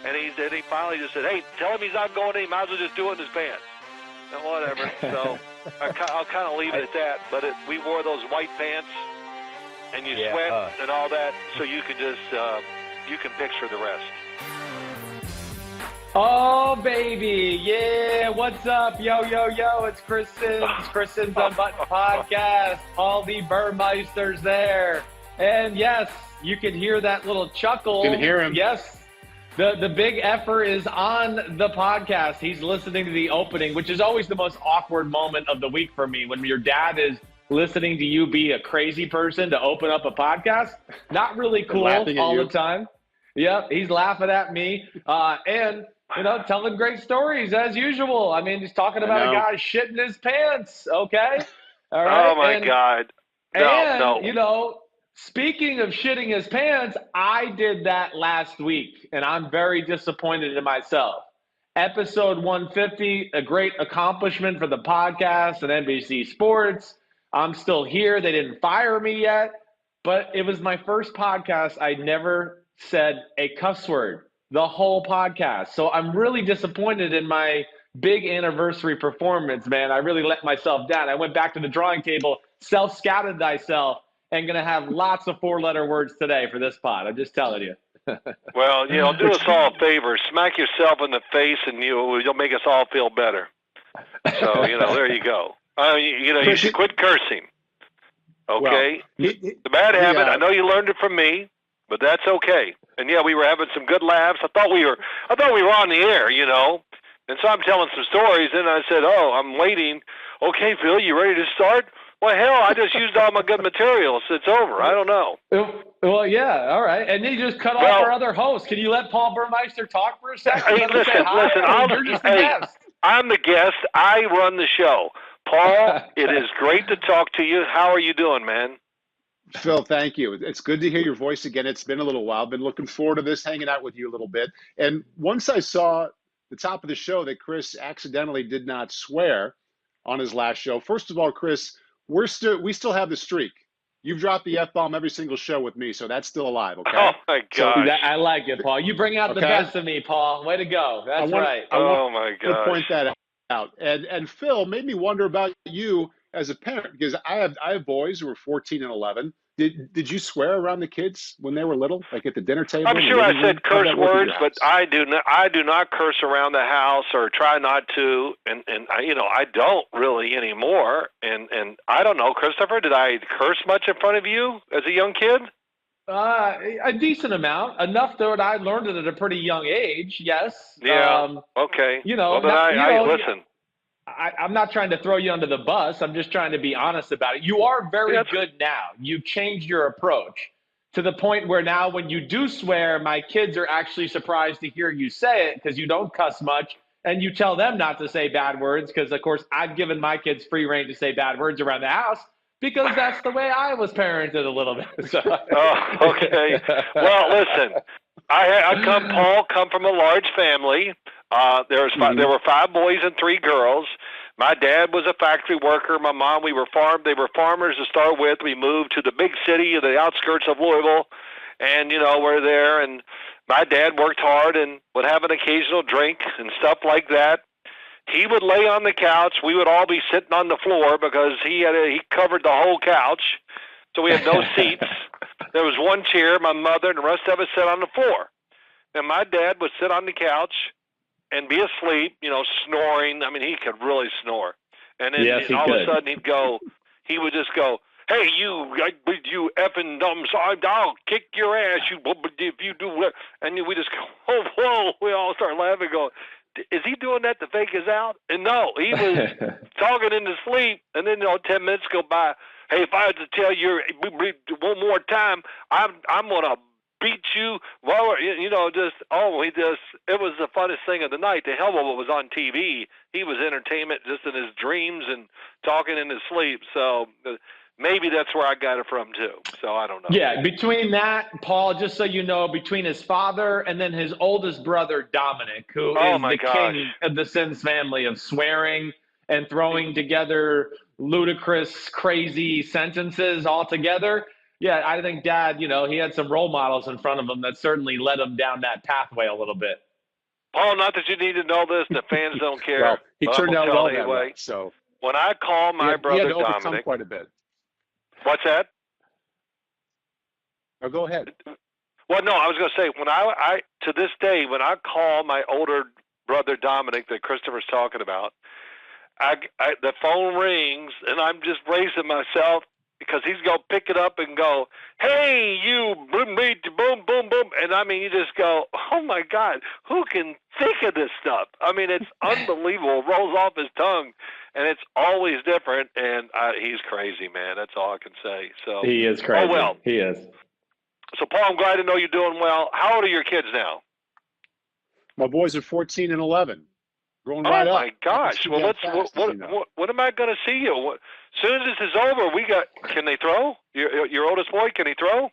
And he finally just said, hey, tell him he's not going in. He might as well just do it in his pants. And whatever. So I'll kind of leave it at that. But we wore those white pants, and you sweat and all that, so you can just you can picture the rest. Oh, baby. Yeah, what's up? Yo, yo, yo. It's Christian's Unbuttoned podcast. All the Burmeisters there. And yes, you can hear that little chuckle. You can hear him. Yes. The big effer is on the podcast. He's listening to the opening, which is always the most awkward moment of the week for me, when your dad is listening to you be a crazy person to open up a podcast. Not really cool all the time. Yep, he's laughing at me. And telling great stories as usual. I mean, he's talking about a guy shitting his pants, okay? All right. Oh, my God. No. Speaking of shitting his pants, I did that last week, and I'm very disappointed in myself. Episode 150, a great accomplishment for the podcast and NBC Sports. I'm still here. They didn't fire me yet, but it was my first podcast. I never said a cuss word the whole podcast. So I'm really disappointed in my big anniversary performance, man. I really let myself down. I went back to the drawing table, self-scouted thyself, and going to have lots of four-letter words today for this pod. I'm just telling you. Well, do us all a favor. Smack yourself in the face, and you'll make us all feel better. So, there you go. You should quit cursing. Okay? Well, the bad habit, I know you learned it from me, but that's okay. And we were having some good laughs. I thought we were on the air, And so I'm telling some stories, and I said, "Oh, I'm waiting. Okay, Phil, you ready to start?" Well, hell, I just used all my good materials. It's over. I don't know. Well, yeah, all right. And then you just cut off our other host. Can you let Paul Burmeister talk for a second? Hey, listen. I'm the guest. I run the show. Paul, it is great to talk to you. How are you doing, man? Phil, thank you. It's good to hear your voice again. It's been a little while. Been looking forward to this, hanging out with you a little bit. And once I saw the top of the show that Chris accidentally did not swear on his last show. First of all, Chris, we still have the streak. You've dropped the F-bomb every single show with me, so that's still alive, okay? Oh, my gosh. I like it, Paul. You bring out the best of me, Paul. Way to go. That's right. My gosh. To point that out. And Phil, made me wonder about you as a parent, because I have boys who are 14 and 11. Did you swear around the kids when they were little, like at the dinner table? I'm sure I said curse words, but I do not curse around the house, or try not to, and I don't really anymore. And I don't know, Christopher, did I curse much in front of you as a young kid? A decent amount, enough that I learned it at a pretty young age. Yes. Yeah. Okay. Well, then listen. I'm not trying to throw you under the bus. I'm just trying to be honest about it. You are very good now. You've changed your approach to the point where now when you do swear, my kids are actually surprised to hear you say it, because you don't cuss much, and you tell them not to say bad words because, of course, I've given my kids free reign to say bad words around the house because that's the way I was parented a little bit. So. Oh, okay. Well, listen, Paul come from a large family. There were 5 boys and 3 girls. My dad was a factory worker. My mom, they were farmers to start with. We moved to the big city, the outskirts of Louisville, and we're there. And my dad worked hard and would have an occasional drink and stuff like that. He would lay on the couch. We would all be sitting on the floor because he covered the whole couch, so we had no seats. There was one chair. My mother and the rest of us sat on the floor, and my dad would sit on the couch and be asleep, snoring. I mean, he could really snore. And then all of a sudden he would just go, "Hey, you effing dumb side, I'll kick your ass, if you do that." And we just go, "Oh, whoa." We all start laughing, going, "Is he doing that to fake us out?" And no, he was talking in his sleep. And then 10 minutes go by. "Hey, if I had to tell you one more time, I'm going to beat you." Well, it was the funnest thing of the night. The hell of what was on TV. He was entertainment just in his dreams and talking in his sleep. So maybe that's where I got it from too. So I don't know. Yeah, between that, Paul, just so you know, between his father and then his oldest brother, Dominic, who is the king of the Simms family of swearing and throwing together ludicrous, crazy sentences all together. Yeah, I think Dad, he had some role models in front of him that certainly led him down that pathway a little bit. Paul, not that you need to know this, the fans don't care. Well, he turned out well anyway. that way. So when I call my brother he had to overcome Dominic, quite a bit. What's that? Oh, go ahead. Well, no, I was going to say, when I to this day, when I call my older brother Dominic that Christopher's talking about, the phone rings, and I'm just bracing myself because he's going to pick it up and go, "Hey, you, boom, boom, boom, boom." And, I mean, you just go, oh, my God, who can think of this stuff? I mean, it's unbelievable. It rolls off his tongue, and it's always different, and he's crazy, man. That's all I can say. So he is crazy. Oh, well. He is. So, Paul, I'm glad to know you're doing well. How old are your kids now? My boys are 14 and 11. Growing right up. Oh, my gosh. Well, what am I going to see you? As soon as this is over, can they throw? Your oldest boy, can he throw?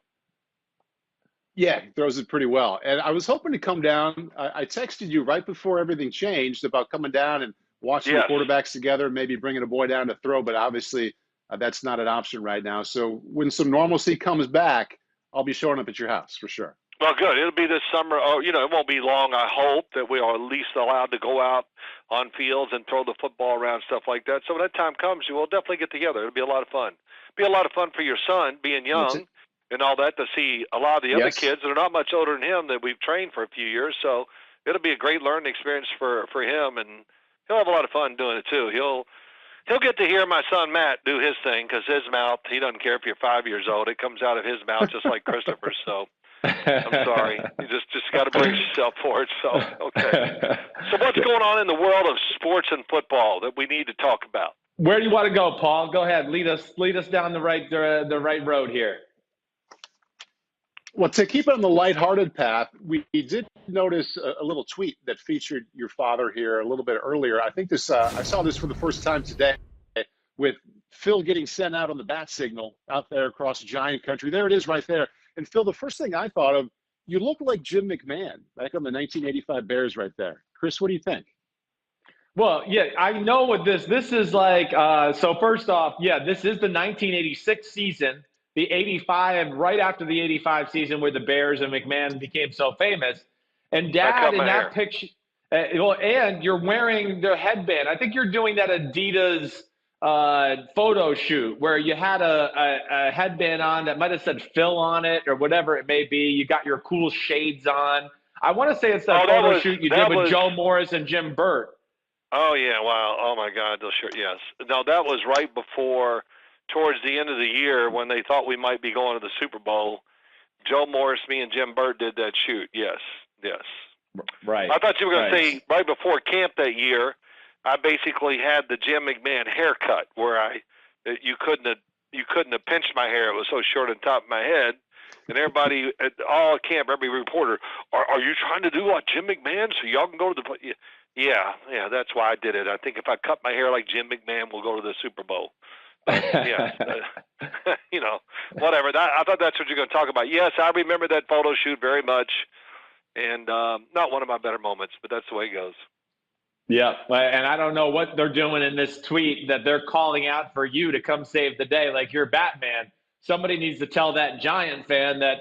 Yeah, he throws it pretty well. And I was hoping to come down. I texted you right before everything changed about coming down and watching the quarterbacks together, maybe bringing a boy down to throw, but obviously that's not an option right now. So when some normalcy comes back, I'll be showing up at your house for sure. Well, good. It'll be this summer. Oh, it won't be long. I hope that we are at least allowed to go out on fields and throw the football around, stuff like that. So when that time comes, we'll definitely get together. It'll be a lot of fun. It'll be a lot of fun for your son, being young and all that, to see a lot of the other kids that are not much older than him that we've trained for a few years. So it'll be a great learning experience for him, and he'll have a lot of fun doing it too. He'll get to hear my son Matt do his thing, because his mouth, he doesn't care if you're 5 years old. It comes out of his mouth just like Christopher's. So I'm sorry. You just got to brace yourself for it. So, okay. So what's going on in the world of sports and football that we need to talk about? Where do you want to go, Paul? Go ahead. Lead us down the right road here. Well, to keep it on the lighthearted path, we did notice a little tweet that featured your father here a little bit earlier. I think I saw this for the first time today, with Phil getting sent out on the bat signal out there across giant country. There it is right there. And Phil, the first thing I thought of, you look like Jim McMahon back on the 1985 Bears right there. Chris, what do you think? Well, yeah, I know what this is like. So first off, yeah, this is the 1986 season, the 85, right after the 85 season where the Bears and McMahon became so famous. And Dad, in that picture, and you're wearing the headband. I think you're doing that Adidas photo shoot where you had a headband on that might have said Phil on it or whatever it may be. You got your cool shades on. I want to say it's that photo shoot you did with Joe Morris and Jim Burt. Oh, yeah, wow. Oh, my God, those shirts, yes. No, that was right before, towards the end of the year, when they thought we might be going to the Super Bowl. Joe Morris, me, and Jim Burt did that shoot, yes. Right. I thought you were going to say right before camp that year, I basically had the Jim McMahon haircut where you couldn't have pinched my hair. It was so short on top of my head. And everybody at all camp, every reporter, are you trying to do like Jim McMahon so y'all can go to the – Yeah, that's why I did it. I think if I cut my hair like Jim McMahon, we'll go to the Super Bowl. Yeah, whatever. I thought that's what you're going to talk about. Yes, I remember that photo shoot very much, and not one of my better moments, but that's the way it goes. Yeah, and I don't know what they're doing in this tweet that they're calling out for you to come save the day like you're Batman. Somebody needs to tell that Giant fan that,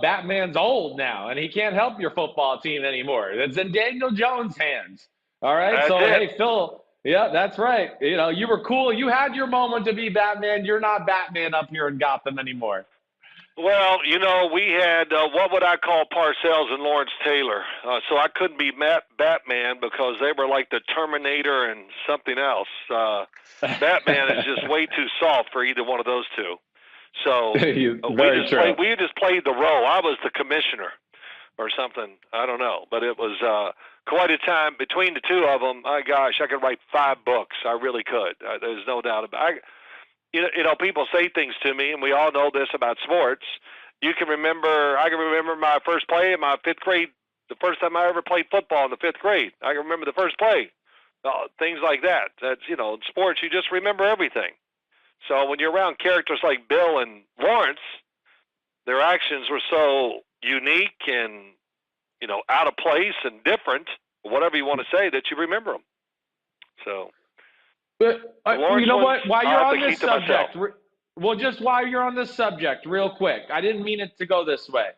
Batman's old now, and he can't help your football team anymore. It's in Daniel Jones' hands. All right? Hey, Phil, yeah, that's right. You were cool. You had your moment to be Batman. You're not Batman up here in Gotham anymore. Well, we had what would I call Parcells and Lawrence Taylor. So I couldn't be Batman because they were like the Terminator and something else. Batman is just way too soft for either one of those two. So we just played the role. I was the commissioner or something. I don't know. But it was quite a time between the two of them. My gosh, I could write 5 books. I really could. There's no doubt about it. People say things to me, and we all know this about sports. I can remember my first play in my 5th grade, the first time I ever played football in the 5th grade. I can remember the first play, things like that. That's, in sports, you just remember everything. So when you're around characters like Bill and Lawrence, their actions were so unique and, out of place and different, whatever you want to say, that you remember them. So. But you know what? While you're on this subject, just while you're on this subject, real quick, I didn't mean it to go this way.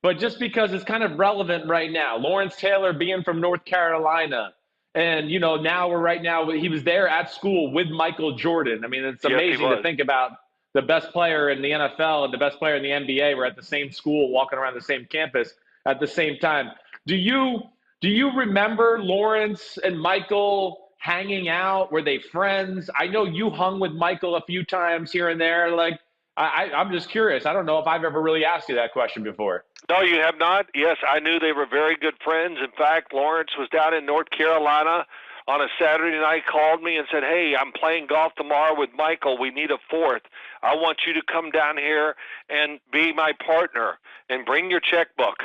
but just because it's kind of relevant right now. Lawrence Taylor being from North Carolina. And, now he was there at school with Michael Jordan. I mean, it's amazing to think about the best player in the NFL and the best player in the NBA were at the same school, walking around the same campus at the same time. Do you remember Lawrence and Michael hanging out? Were they friends? I know you hung with Michael a few times here and there. Like, I'm just curious. I don't know if I've ever really asked you that question before. No, you have not. Yes, I knew they were very good friends. In fact, Lawrence was down in North Carolina on a Saturday night, called me and said, hey, I'm playing golf tomorrow with Michael. We need a fourth. I want you to come down here and be my partner and bring your checkbook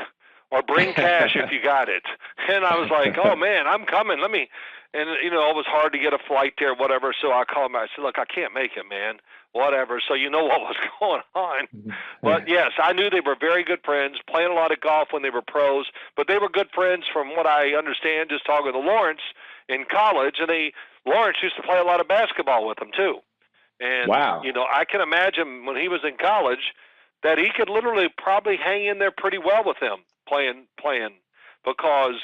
or bring cash if you got it. And I was like, oh, man, I'm coming. And, it was hard to get a flight there, whatever. So I called him. I said, look, I can't make it, man. Whatever. So you know what was going on. But, yes, I knew they were very good friends, playing a lot of golf when they were pros. But they were good friends from what I understand, just talking to Lawrence in college. And Lawrence used to play a lot of basketball with them, too. And, wow. I can imagine when he was in college that he could literally probably hang in there pretty well with them playing because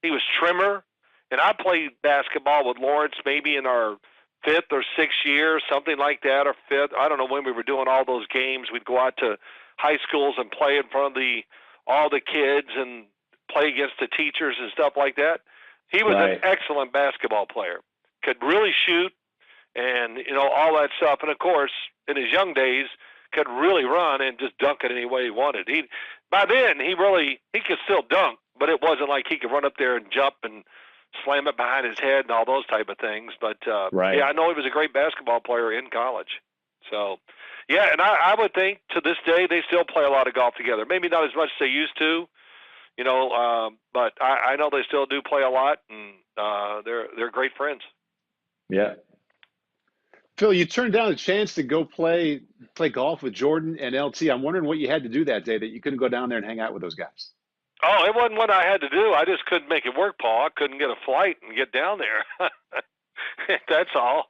he was trimmer. And I played basketball with Lawrence maybe in our fifth or sixth year, something like that, or fifth. I don't know when we were doing all those games. We'd go out to high schools and play in front of all the kids and play against the teachers and stuff like that. He was an excellent basketball player, could really shoot and, all that stuff. And, of course, in his young days, could really run and just dunk it any way he wanted. By then, he could still dunk, but it wasn't like he could run up there and jump and slam it behind his head and all those type of things. But, yeah, I know he was a great basketball player in college. So, yeah, and I would think to this day they still play a lot of golf together. Maybe not as much as they used to, but I know they still do play a lot, and they're great friends. Yeah. Phil, you turned down a chance to go play golf with Jordan and LT. I'm wondering what you had to do that day that you couldn't go down there and hang out with those guys. Oh, it wasn't what I had to do. I just couldn't make it work, Paul. I couldn't get a flight and get down there. That's all.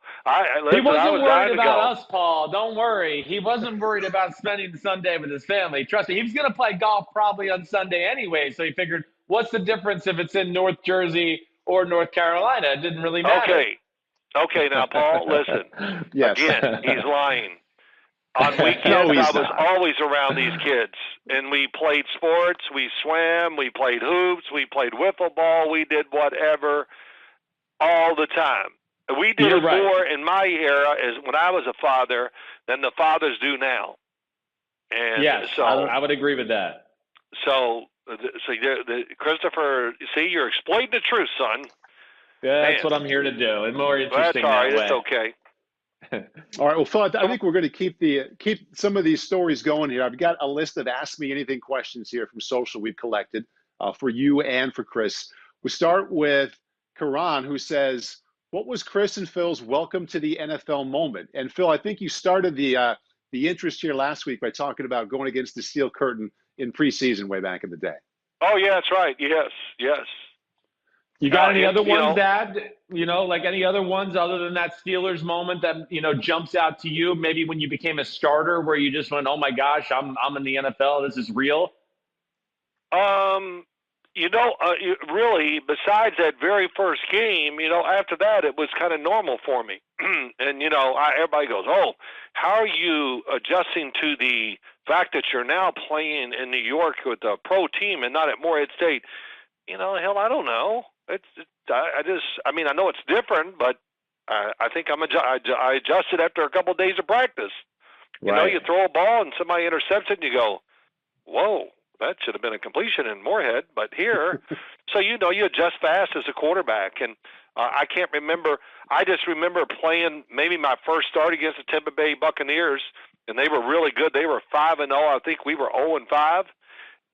He wasn't worried about us, Paul. Don't worry. He wasn't worried about spending Sunday with his family. Trust me, he was going to play golf probably on Sunday anyway, so he figured, what's the difference if it's in North Jersey or North Carolina? It didn't really matter. Okay, now, Paul, listen. Yes. Again, he's lying. On weekends, I was always around these kids, and we played sports, we swam, we played hoops, we played wiffle ball, we did whatever all the time. We did it more in my era as when I was a father than the fathers do now. And yes, so I would agree with that. So Christopher, see, you're exploiting the truth, son. Yeah, that's what I'm here to do. And more interesting that's all right. That way. It's okay. All right. Well, Phil, I think we're going to keep some of these stories going here. I've got a list of Ask Me Anything questions here from social we've collected for you and for Chris. We start with Karan, who says, what was Chris and Phil's welcome to the NFL moment? And Phil, I think you started the interest here last week by talking about going against the Steel Curtain in preseason way back in the day. Oh, yeah, that's right. Yes. You got any other ones, Dad? Like any other ones other than that Steelers moment that, jumps out to you? Maybe when you became a starter where you just went, oh, my gosh, I'm in the NFL. This is real. Really, besides that very first game, after that, it was kind of normal for me. And, everybody goes, oh, how are you adjusting to the fact that you're now playing in New York with a pro team and not at Morehead State? Hell, I don't know. I know it's different, but I think I adjusted after a couple of days of practice. You throw a ball and somebody intercepts it and you go, whoa, that should have been a completion in Morehead, but here. So, you adjust fast as a quarterback. And I can't remember. I just remember playing maybe my first start against the Tampa Bay Buccaneers, and they were really good. They were 5-0. I think we were 0-5.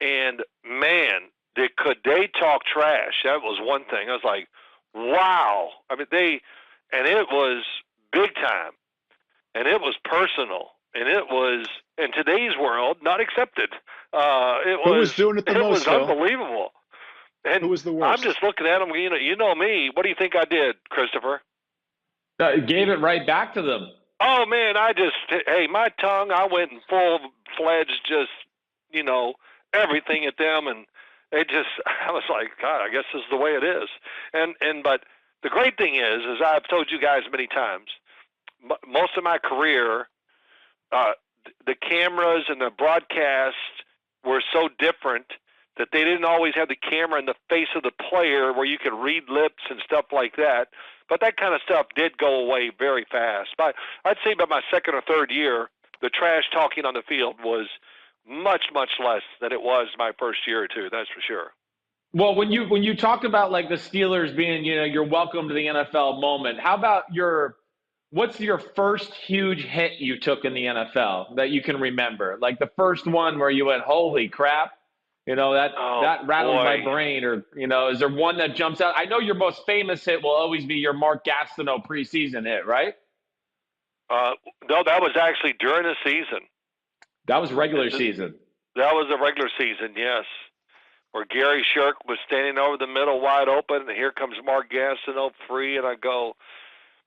And, man, could they talk trash? That was one thing. I was like, wow. I mean, and it was big time, and it was personal, and it was, in today's world, not accepted. Who was doing it the most? It was unbelievable. And who was the worst? I'm just looking at them. You know me. What do you think I did, Christopher? Gave it right back to them. Oh man, my tongue. I went in full-fledged, just everything at them, and I was like, God, I guess this is the way it is. But the great thing is I've told you guys many times, most of my career, the cameras and the broadcast were so different that they didn't always have the camera in the face of the player where you could read lips and stuff like that. But that kind of stuff did go away very fast. I'd say by my second or third year, the trash talking on the field was much, much less than it was my first year or two. That's for sure. Well, when you talk about like the Steelers being, your welcome to the NFL moment, how about what's your first huge hit you took in the NFL that you can remember? Like the first one where you went, holy crap, that rattled my brain, or, is there one that jumps out? I know your most famous hit will always be your Mark Gastineau preseason hit, right? No, that was actually during the season. That was regular season. That was the regular season, yes. Where Gary Shirk was standing over the middle wide open, and here comes Mark Gastineau free, and I go,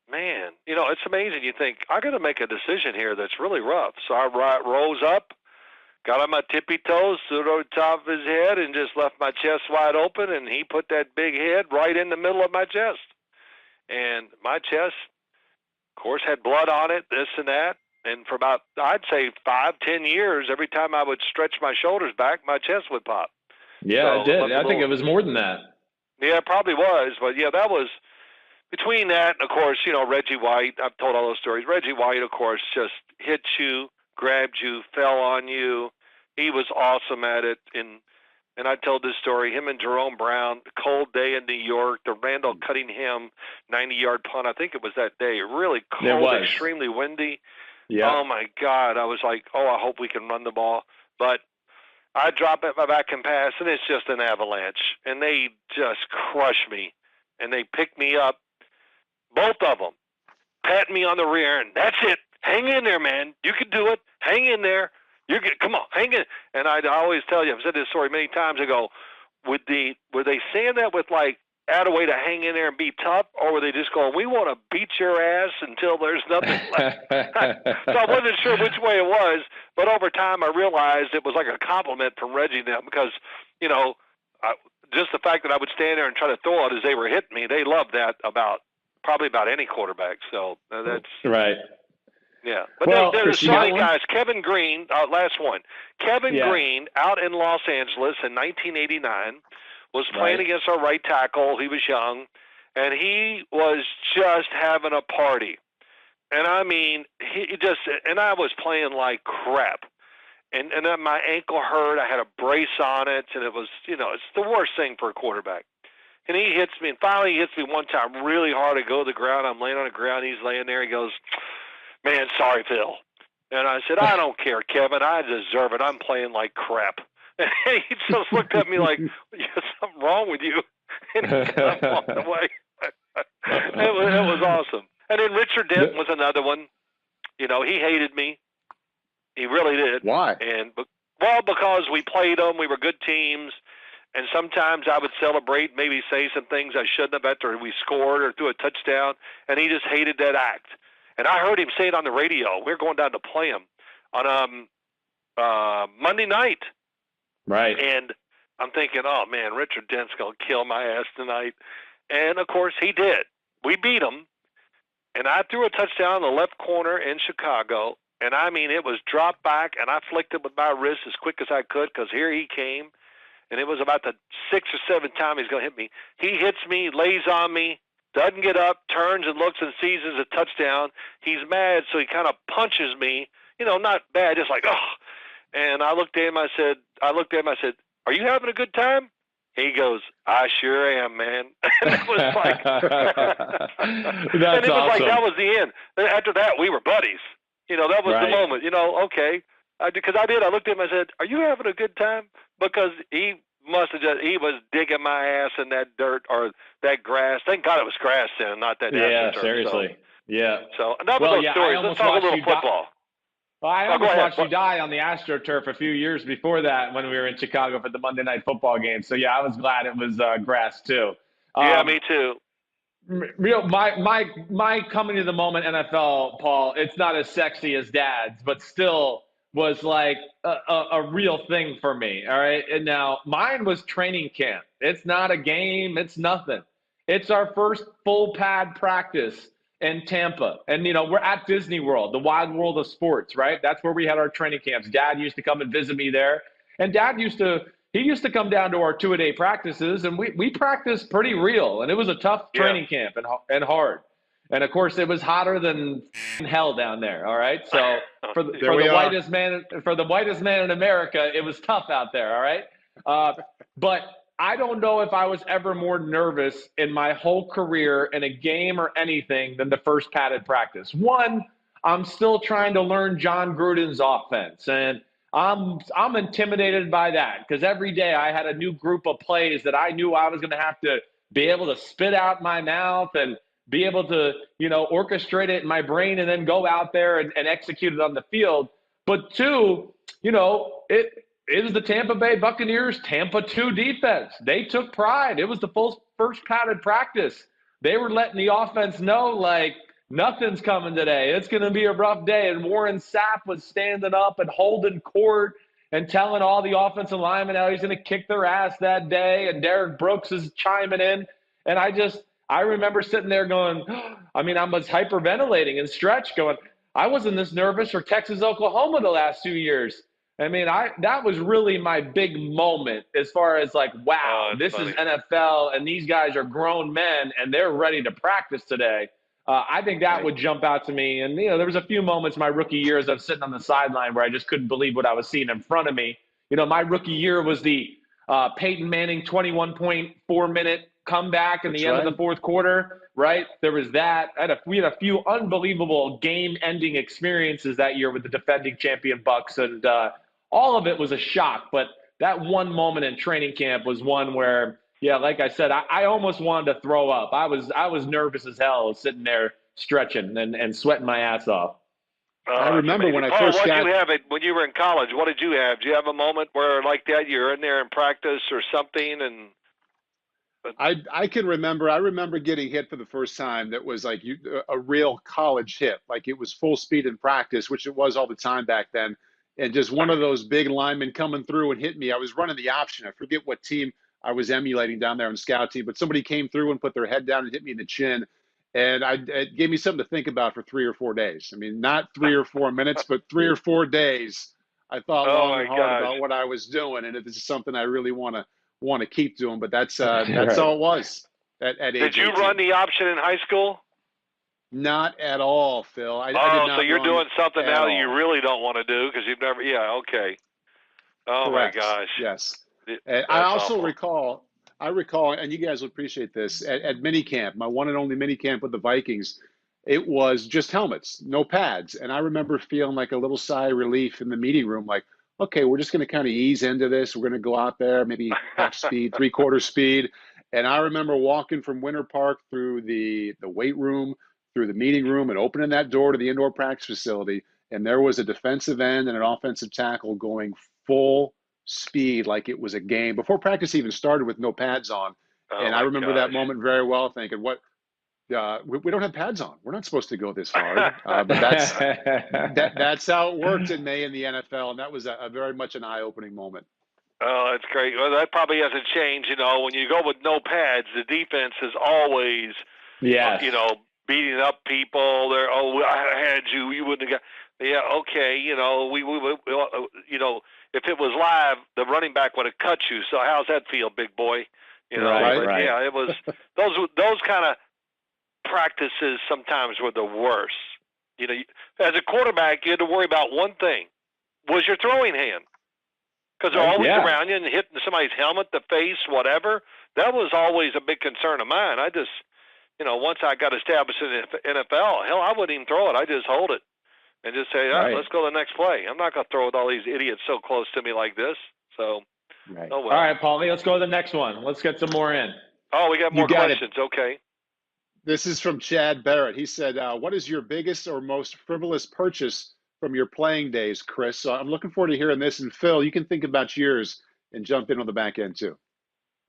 man, it's amazing. You think, I got to make a decision here that's really rough. So I rose up, got on my tippy toes, stood over the top of his head, and just left my chest wide open, and he put that big head right in the middle of my chest. And my chest, of course, had blood on it, this and that. And for about, I'd say 5-10 years, every time I would stretch my shoulders back, my chest would pop. Yeah, it did. I think it was more than that. Yeah, it probably was. But, yeah, that was between that and, of course, Reggie White. I've told all those stories. Reggie White, of course, just hit you, grabbed you, fell on you. He was awesome at it. And I told this story, him and Jerome Brown, cold day in New York, the Randall Cunningham 90-yard punt. I think it was that day. Really cold, extremely windy. Yeah. Oh, my God. I was like, I hope we can run the ball. But I drop at my back and pass, and it's just an avalanche. And they just crush me. And they pick me up, both of them, pat me on the rear end. That's it. Hang in there, man. You can do it. Hang in there. Come on, hang in. And I always tell you, I've said this story many times ago, were they saying that with like, add a way to hang in there and be tough, or were they just going, we want to beat your ass until there's nothing left? So I wasn't sure which way it was, but over time I realized it was like a compliment from Reggie and them because, just the fact that I would stand there and try to throw it as they were hitting me, they loved that probably about any quarterback. So that's right. Yeah. But there's so many guys. Kevin Greene, last one. Kevin Greene out in Los Angeles in 1989. Was playing against our right tackle. He was young, and he was just having a party. And I mean, and I was playing like crap. And then my ankle hurt. I had a brace on it, and it was, it's the worst thing for a quarterback. And he hits me, and finally he hits me one time really hard. I go to the ground. I'm laying on the ground. He's laying there. He goes, man, sorry, Phil. And I said, I don't care, Kevin. I deserve it. I'm playing like crap. And he just looked at me like, there's something wrong with you. And he kind of walked away. It was awesome. And then Richard Dent was another one. He hated me. He really did. Why? Because we played them. We were good teams. And sometimes I would celebrate, maybe say some things I shouldn't have after we scored or threw a touchdown. And he just hated that act. And I heard him say it on the radio. We were going down to play him on Monday night. Right. And I'm thinking, oh, man, Richard Dent's going to kill my ass tonight. And, of course, he did. We beat him. And I threw a touchdown in the left corner in Chicago. And, I mean, it was dropped back, and I flicked it with my wrist as quick as I could because here he came. And it was about the 6th or 7th time he's going to hit me. He hits me, lays on me, doesn't get up, turns and looks and sees it as a touchdown. He's mad, so he kind of punches me. Not bad, just like, oh. And I looked at him, I said, are you having a good time? He goes, I sure am, man. And it was like, That's awesome. That was the end. After that, we were buddies. That was the moment. Okay. Because I did. I looked at him, I said, are you having a good time? Because he he was digging my ass in that dirt or that grass. Thank God it was grass then, not that. Yeah, seriously. So, yeah. So enough of those stories. Let's talk a little football. Well, I almost watched you die on the AstroTurf a few years before that when we were in Chicago for the Monday Night Football game. So, yeah, I was glad it was grass too. Yeah, me too. My coming to the moment NFL, Paul, it's not as sexy as Dad's, but still was like a real thing for me. All right. And now mine was training camp. It's not a game. It's nothing. It's our first full pad practice in Tampa. And, we're at Disney World, the wide world of sports, right? That's where we had our training camps. Dad used to come and visit me there. And Dad used to come down to our 2-a-day practices, and we practiced pretty real. And it was a tough training camp and hard. And of course, it was hotter than hell down there. All right, so for the whitest man in America, it was tough out there. All right, but I don't know if I was ever more nervous in my whole career in a game or anything than the first padded practice. One, I'm still trying to learn John Gruden's offense, and I'm intimidated by that because every day I had a new group of plays that I knew I was going to have to be able to spit out my mouth and be able to, orchestrate it in my brain and then go out there and execute it on the field. But two, it is the Tampa Bay Buccaneers Tampa 2 defense. They took pride. It was the first padded practice. They were letting the offense know, like, nothing's coming today. It's going to be a rough day. And Warren Sapp was standing up and holding court and telling all the offensive linemen how he's going to kick their ass that day. And Derek Brooks is chiming in. And I remember sitting there going, I was hyperventilating and stretched going, I wasn't this nervous for Texas, Oklahoma the last 2 years. That was really my big moment as far as like, wow, this is NFL and these guys are grown men and they're ready to practice today. I think that would jump out to me. And, there was a few moments my rookie year as I'm sitting on the sideline where I just couldn't believe what I was seeing in front of me. My rookie year was the Peyton Manning 21.4-minute comeback in the end of the fourth quarter, right? There was that. We had a few unbelievable game-ending experiences that year with the defending champion Bucks, and all of it was a shock. But that one moment in training camp was one where, like I said, I almost wanted to throw up. I was nervous as hell sitting there stretching and sweating my ass off. I remember when I first got... you have it when you were in college? What did you have? Do you have a moment where like that you're in there in practice or something and... I can remember. I remember getting hit for the first time. That was like a real college hit. Like it was full speed in practice, which it was all the time back then. And just one of those big linemen coming through and hit me. I was running the option. I forget what team I was emulating down there on scout team, but somebody came through and put their head down and hit me in the chin. And it gave me something to think about for 3 or 4 days. Not 3 or 4 minutes, but 3 or 4 days. I thought long and hard about what I was doing, and this is something I really want to keep doing, but that's all it was at age 18. Did you run the option in high school? Not at all, Phil. I did not. So you're doing something now that you really don't want to do because you've never. Yeah, okay. Oh Correct. My gosh. Yes. And I also recall, and you guys will appreciate this, at minicamp, my one and only minicamp with the Vikings, it was just helmets, no pads, and I remember feeling like a little sigh of relief in the meeting room, like, okay, we're just going to kind of ease into this. We're going to go out there, maybe half speed, 3/4 speed. And I remember walking from Winter Park through the weight room, through the meeting room, and opening that door to the indoor practice facility. And there was a defensive end and an offensive tackle going full speed like it was a game before practice even started with no pads on. And I remember that moment very well, thinking, what? We don't have pads on. We're not supposed to go this hard, but that's how it worked in May in the NFL, and that was a very much an eye-opening moment. Oh, that's great. Well, that probably hasn't changed. When you go with no pads, the defense is always, beating up people. They're, I had you. You wouldn't have got. Yeah, okay. If it was live, the running back would have cut you. So how's that feel, big boy? Right. Yeah, it was those kind of practices sometimes were the worst. As a quarterback, you had to worry about one thing: was your throwing hand, because they're always around you and hitting somebody's helmet, the face, whatever. That was always a big concern of mine. I just, once I got established in the NFL, hell, I wouldn't even throw it. I just hold it and just say, let's go to the next play. I'm not going to throw with all these idiots so close to me like this. So, oh well. All right, Paulie, let's go to the next one. Let's get some more in. Oh, we got more questions. Okay. This is from Chad Barrett. He said, what is your biggest or most frivolous purchase from your playing days, Chris? So I'm looking forward to hearing this. And Phil, you can think about yours and jump in on the back end too.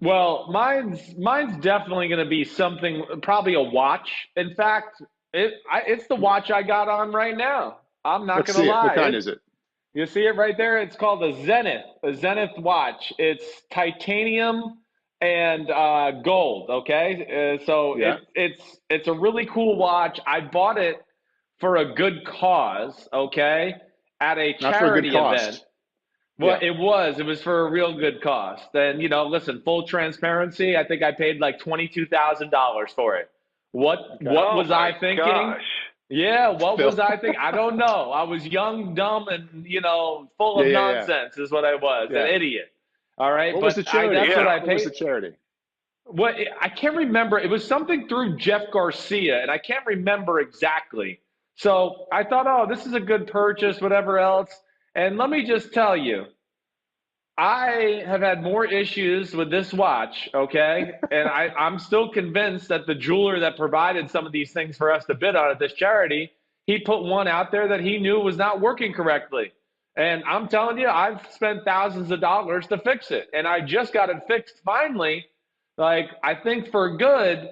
Well, mine's definitely going to be something, probably a watch. In fact, it's the watch I got on right now. I'm not going to lie. What kind is it? You see it right there? It's called a Zenith watch. It's titanium and gold, okay? So Yeah. it's a really cool watch. I bought it for a good cause, okay, at a Not for a good charity event. cost. Well, Yeah. it was for a real good cost. And, listen, full transparency, I think I paid like $22,000 for it. What Okay. was I thinking? Gosh. Yeah, what Phil. was I thinking? I don't know. I was young, dumb, and full of Yeah. nonsense is what I was, an idiot. All right, What was the charity? that's what I What was paid. the charity? What I can't remember. It was something through Jeff Garcia, and I can't remember exactly. So I thought, oh, this is a good purchase, whatever else. And let me just tell you, I have had more issues with this watch, okay? And I'm still convinced that the jeweler that provided some of these things for us to bid on at this charity, he put one out there that he knew was not working correctly. And I'm telling you, I've spent thousands of dollars to fix it. And I just got it fixed finally, like I think for good,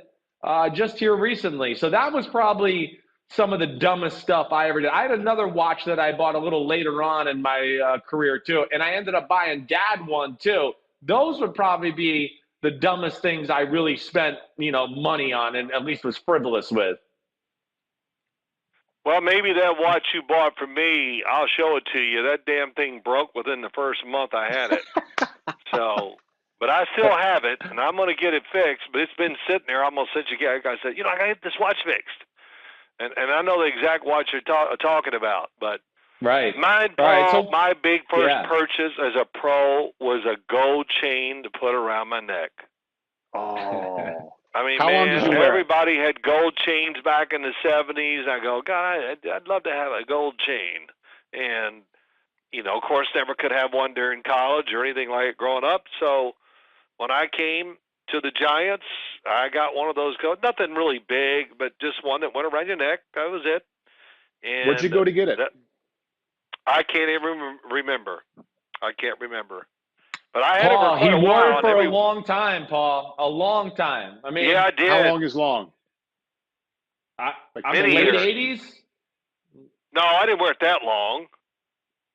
just here recently. So that was probably some of the dumbest stuff I ever did. I had another watch that I bought a little later on in my career too, and I ended up buying Dad one too. Those would probably be the dumbest things I really spent, money on, and at least was frivolous with. Well, maybe that watch you bought for me, I'll show it to you. That damn thing broke within the first month I had it. So, but I still have it, and I'm going to get it fixed. But it's been sitting there almost since you got. I said, I got to get this watch fixed. And I know the exact watch you're talking about, but right. Mine, Paul, right, so, my big first purchase as a pro was a gold chain to put around my neck. Oh. I mean, How long did you wear it? everybody had gold chains back in the 70s. I go, God, I'd love to have a gold chain. And, of course, never could have one during college or anything like it growing up. So when I came to the Giants, I got one of those gold. Nothing really big, but just one that went around your neck. That was it. And where'd you go to get it? I can't even remember. I can't remember. But I had Paul, it for quite a while. He wore it for a long time, Paul. A long time. I mean, yeah, I did. How long is long? Like late 80s? No, I didn't wear it that long.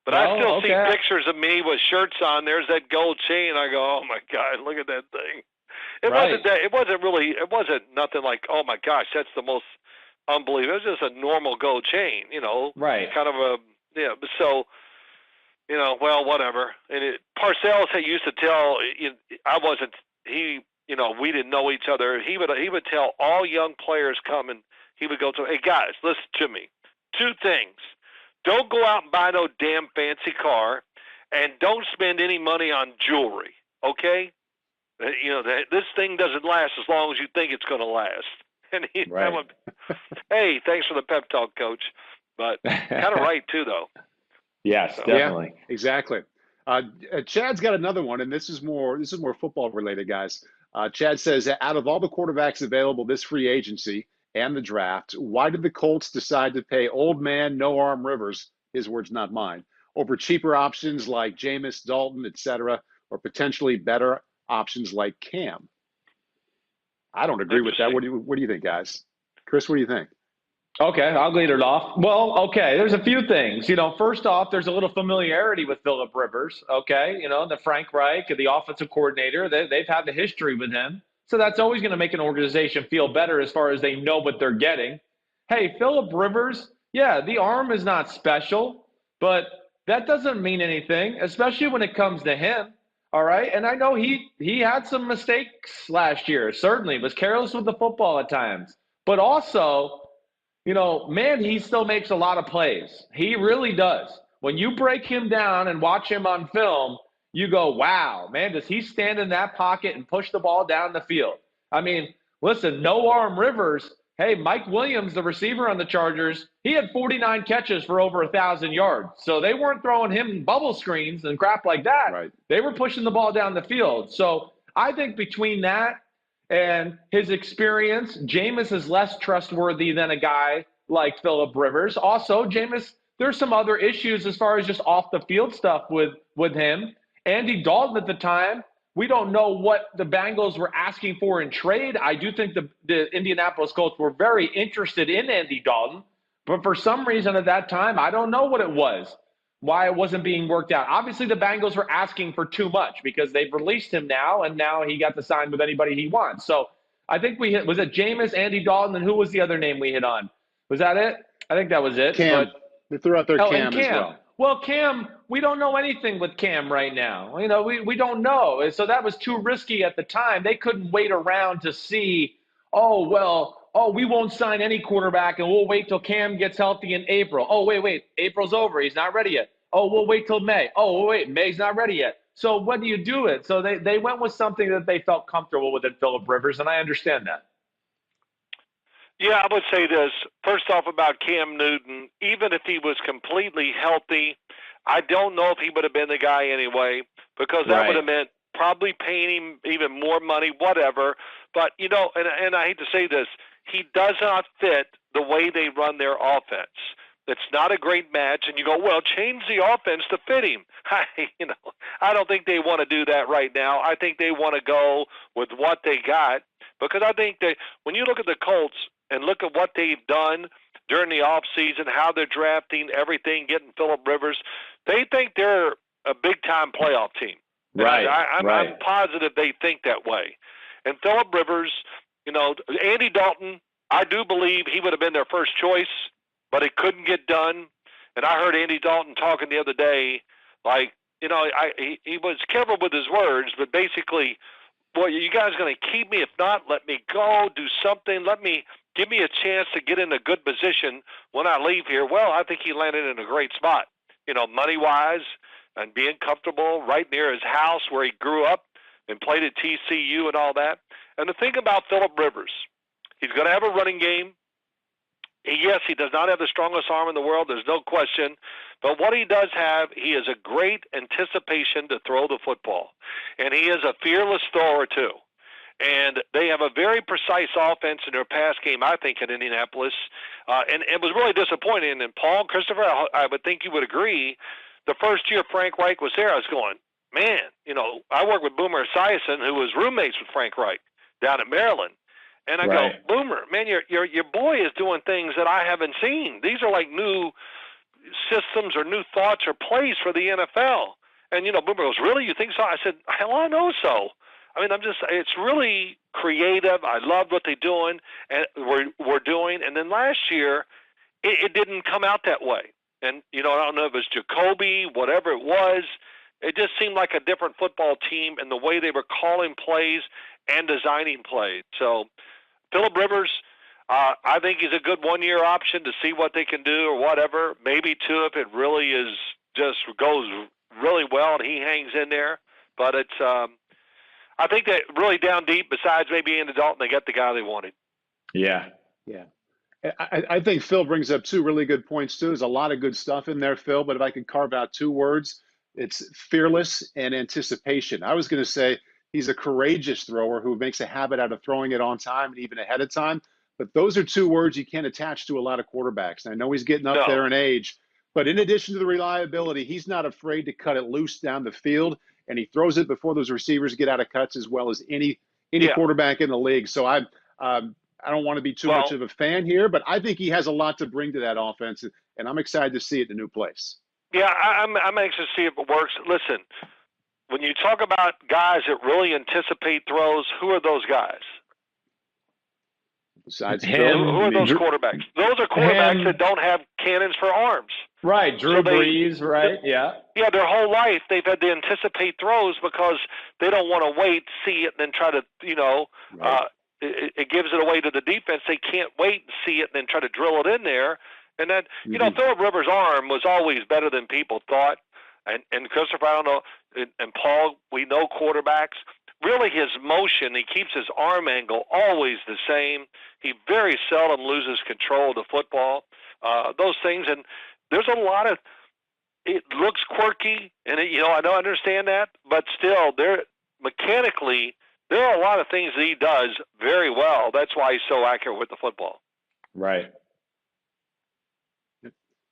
But I still see pictures of me with shirts on. There's that gold chain. I go, oh my God, look at that thing. It wasn't that. It wasn't really. It wasn't nothing like, oh my gosh, that's the most unbelievable. It was just a normal gold chain. Right. Kind of a So. Well, whatever. And Parcells used to tell, I wasn't, we didn't know each other. He would tell all young players coming, he would go to, hey guys, listen to me. 2 things. Don't go out and buy no damn fancy car, and don't spend any money on jewelry, okay? This thing doesn't last as long as you think it's going to last. And hey, thanks for the pep talk, Coach. But kind of right, too, though. Yes, definitely. Yeah, exactly. Chad's got another one, and this is more football related, guys. Chad says, out of all the quarterbacks available this free agency and the draft, why did the Colts decide to pay old man no arm Rivers, his words not mine, over cheaper options like Jameis, Dalton, etc., or potentially better options like Cam? I don't agree with that. What do you think, guys? Chris, what do you think? Okay, I'll lead it off. Well, okay, there's a few things. First off, there's a little familiarity with Phillip Rivers, okay? The Frank Reich, the offensive coordinator, they've had the history with him. So that's always going to make an organization feel better as far as they know what they're getting. Hey, Phillip Rivers, yeah, the arm is not special, but that doesn't mean anything, especially when it comes to him, all right? And I know he had some mistakes last year, certainly, was careless with the football at times. But also, man, he still makes a lot of plays. He really does. When you break him down and watch him on film, you go, wow, man, does he stand in that pocket and push the ball down the field? I mean, listen, no arm Rivers. Hey, Mike Williams, the receiver on the Chargers, he had 49 catches for over 1,000 yards. So they weren't throwing him bubble screens and crap like that. Right. They were pushing the ball down the field. So I think between that and his experience, Jameis is less trustworthy than a guy like Phillip Rivers. Also, Jameis, there's some other issues as far as just off the field stuff with him. Andy Dalton at the time, we don't know what the Bengals were asking for in trade. I do think the Indianapolis Colts were very interested in Andy Dalton, but for some reason at that time, I don't know what it was. why it wasn't being worked out. Obviously, the Bengals were asking for too much because they've released him now, and now he got to sign with anybody he wants. So I think we hit, was it Jameis, Andy Dalton, and who was the other name we hit on? Was that it? I think that was it. Cam. But, they threw out their Cam, and Cam as well. Well, Cam, we don't know anything with Cam right now. We don't know. So that was too risky at the time. They couldn't wait around to see, we won't sign any quarterback and we'll wait till Cam gets healthy in April. Oh, wait, April's over. He's not ready yet. Oh, we'll wait till May. Oh, wait, May's not ready yet. So when do you do it? So they went with something that they felt comfortable with in Phillip Rivers, and I understand that. Yeah, I would say this. First off, about Cam Newton, even if he was completely healthy, I don't know if he would have been the guy anyway, because that would have meant probably paying him even more money, whatever. But, and I hate to say this, he does not fit the way they run their offense. It's not a great match, and you go, well, change the offense to fit him. I don't think they want to do that right now. I think they want to go with what they got, because I think that when you look at the Colts and look at what they've done during the offseason, how they're drafting everything, getting Phillip Rivers, they think they're a big-time playoff team. Right. I'm positive they think that way. And Phillip Rivers, Andy Dalton, I do believe he would have been their first choice, but it couldn't get done. And I heard Andy Dalton talking the other day, like, he was careful with his words, but basically, boy, you guys going to keep me? If not, let me go, do something. Give me a chance to get in a good position when I leave here. Well, I think he landed in a great spot, money-wise and being comfortable right near his house where he grew up and played at TCU and all that. And the thing about Phillip Rivers, he's going to have a running game. Yes, he does not have the strongest arm in the world. There's no question. But what he does have, he has a great anticipation to throw the football. And he is a fearless thrower, too. And they have a very precise offense in their pass game, I think, in Indianapolis. And it was really disappointing. And Paul, Christopher, I would think you would agree, the first year Frank Reich was there, I was going, man, I worked with Boomer Esiason, who was roommates with Frank Reich down in Maryland. And I go, Boomer, man, your boy is doing things that I haven't seen. These are like new systems or new thoughts or plays for the NFL. And, Boomer goes, really? You think so? I said, hell, I know so. I mean, it's really creative. I love what they're doing and we're doing. And then last year, it didn't come out that way. And, I don't know if it was Jacoby, whatever it was. It just seemed like a different football team in the way they were calling plays and designing plays. So, Phillip Rivers, I think he's a good one-year option to see what they can do or whatever. Maybe two if it really is just goes really well and he hangs in there. But it's I think that really down deep, besides maybe Andy Dalton, they got the guy they wanted. Yeah. I think Phil brings up two really good points, too. There's a lot of good stuff in there, Phil, but if I could carve out two words, it's fearless and anticipation. I was going to say he's a courageous thrower who makes a habit out of throwing it on time and even ahead of time. But those are two words you can't attach to a lot of quarterbacks. And I know he's getting up there in age, but in addition to the reliability, he's not afraid to cut it loose down the field, and he throws it before those receivers get out of cuts as well as any quarterback in the league. So I don't want to be too much of a fan here, but I think he has a lot to bring to that offense, and I'm excited to see it in a new place. Yeah, I'm anxious to see if it works. Listen, when you talk about guys that really anticipate throws, who are those guys? Besides him, who are those quarterbacks? Those are quarterbacks that don't have cannons for arms. Right, Drew Brees, right? Yeah. Yeah, their whole life they've had to anticipate throws because they don't want to wait, see it, and then try to, it gives it away to the defense. They can't wait and see it and then try to drill it in there. And that, Phillip Rivers' arm was always better than people thought. And Christopher, I don't know, and Paul, we know quarterbacks. Really, his motion, he keeps his arm angle always the same. He very seldom loses control of the football. Those things, and there's a lot of. It looks quirky, and I don't understand that, but still, mechanically, there are a lot of things that he does very well. That's why he's so accurate with the football. Right.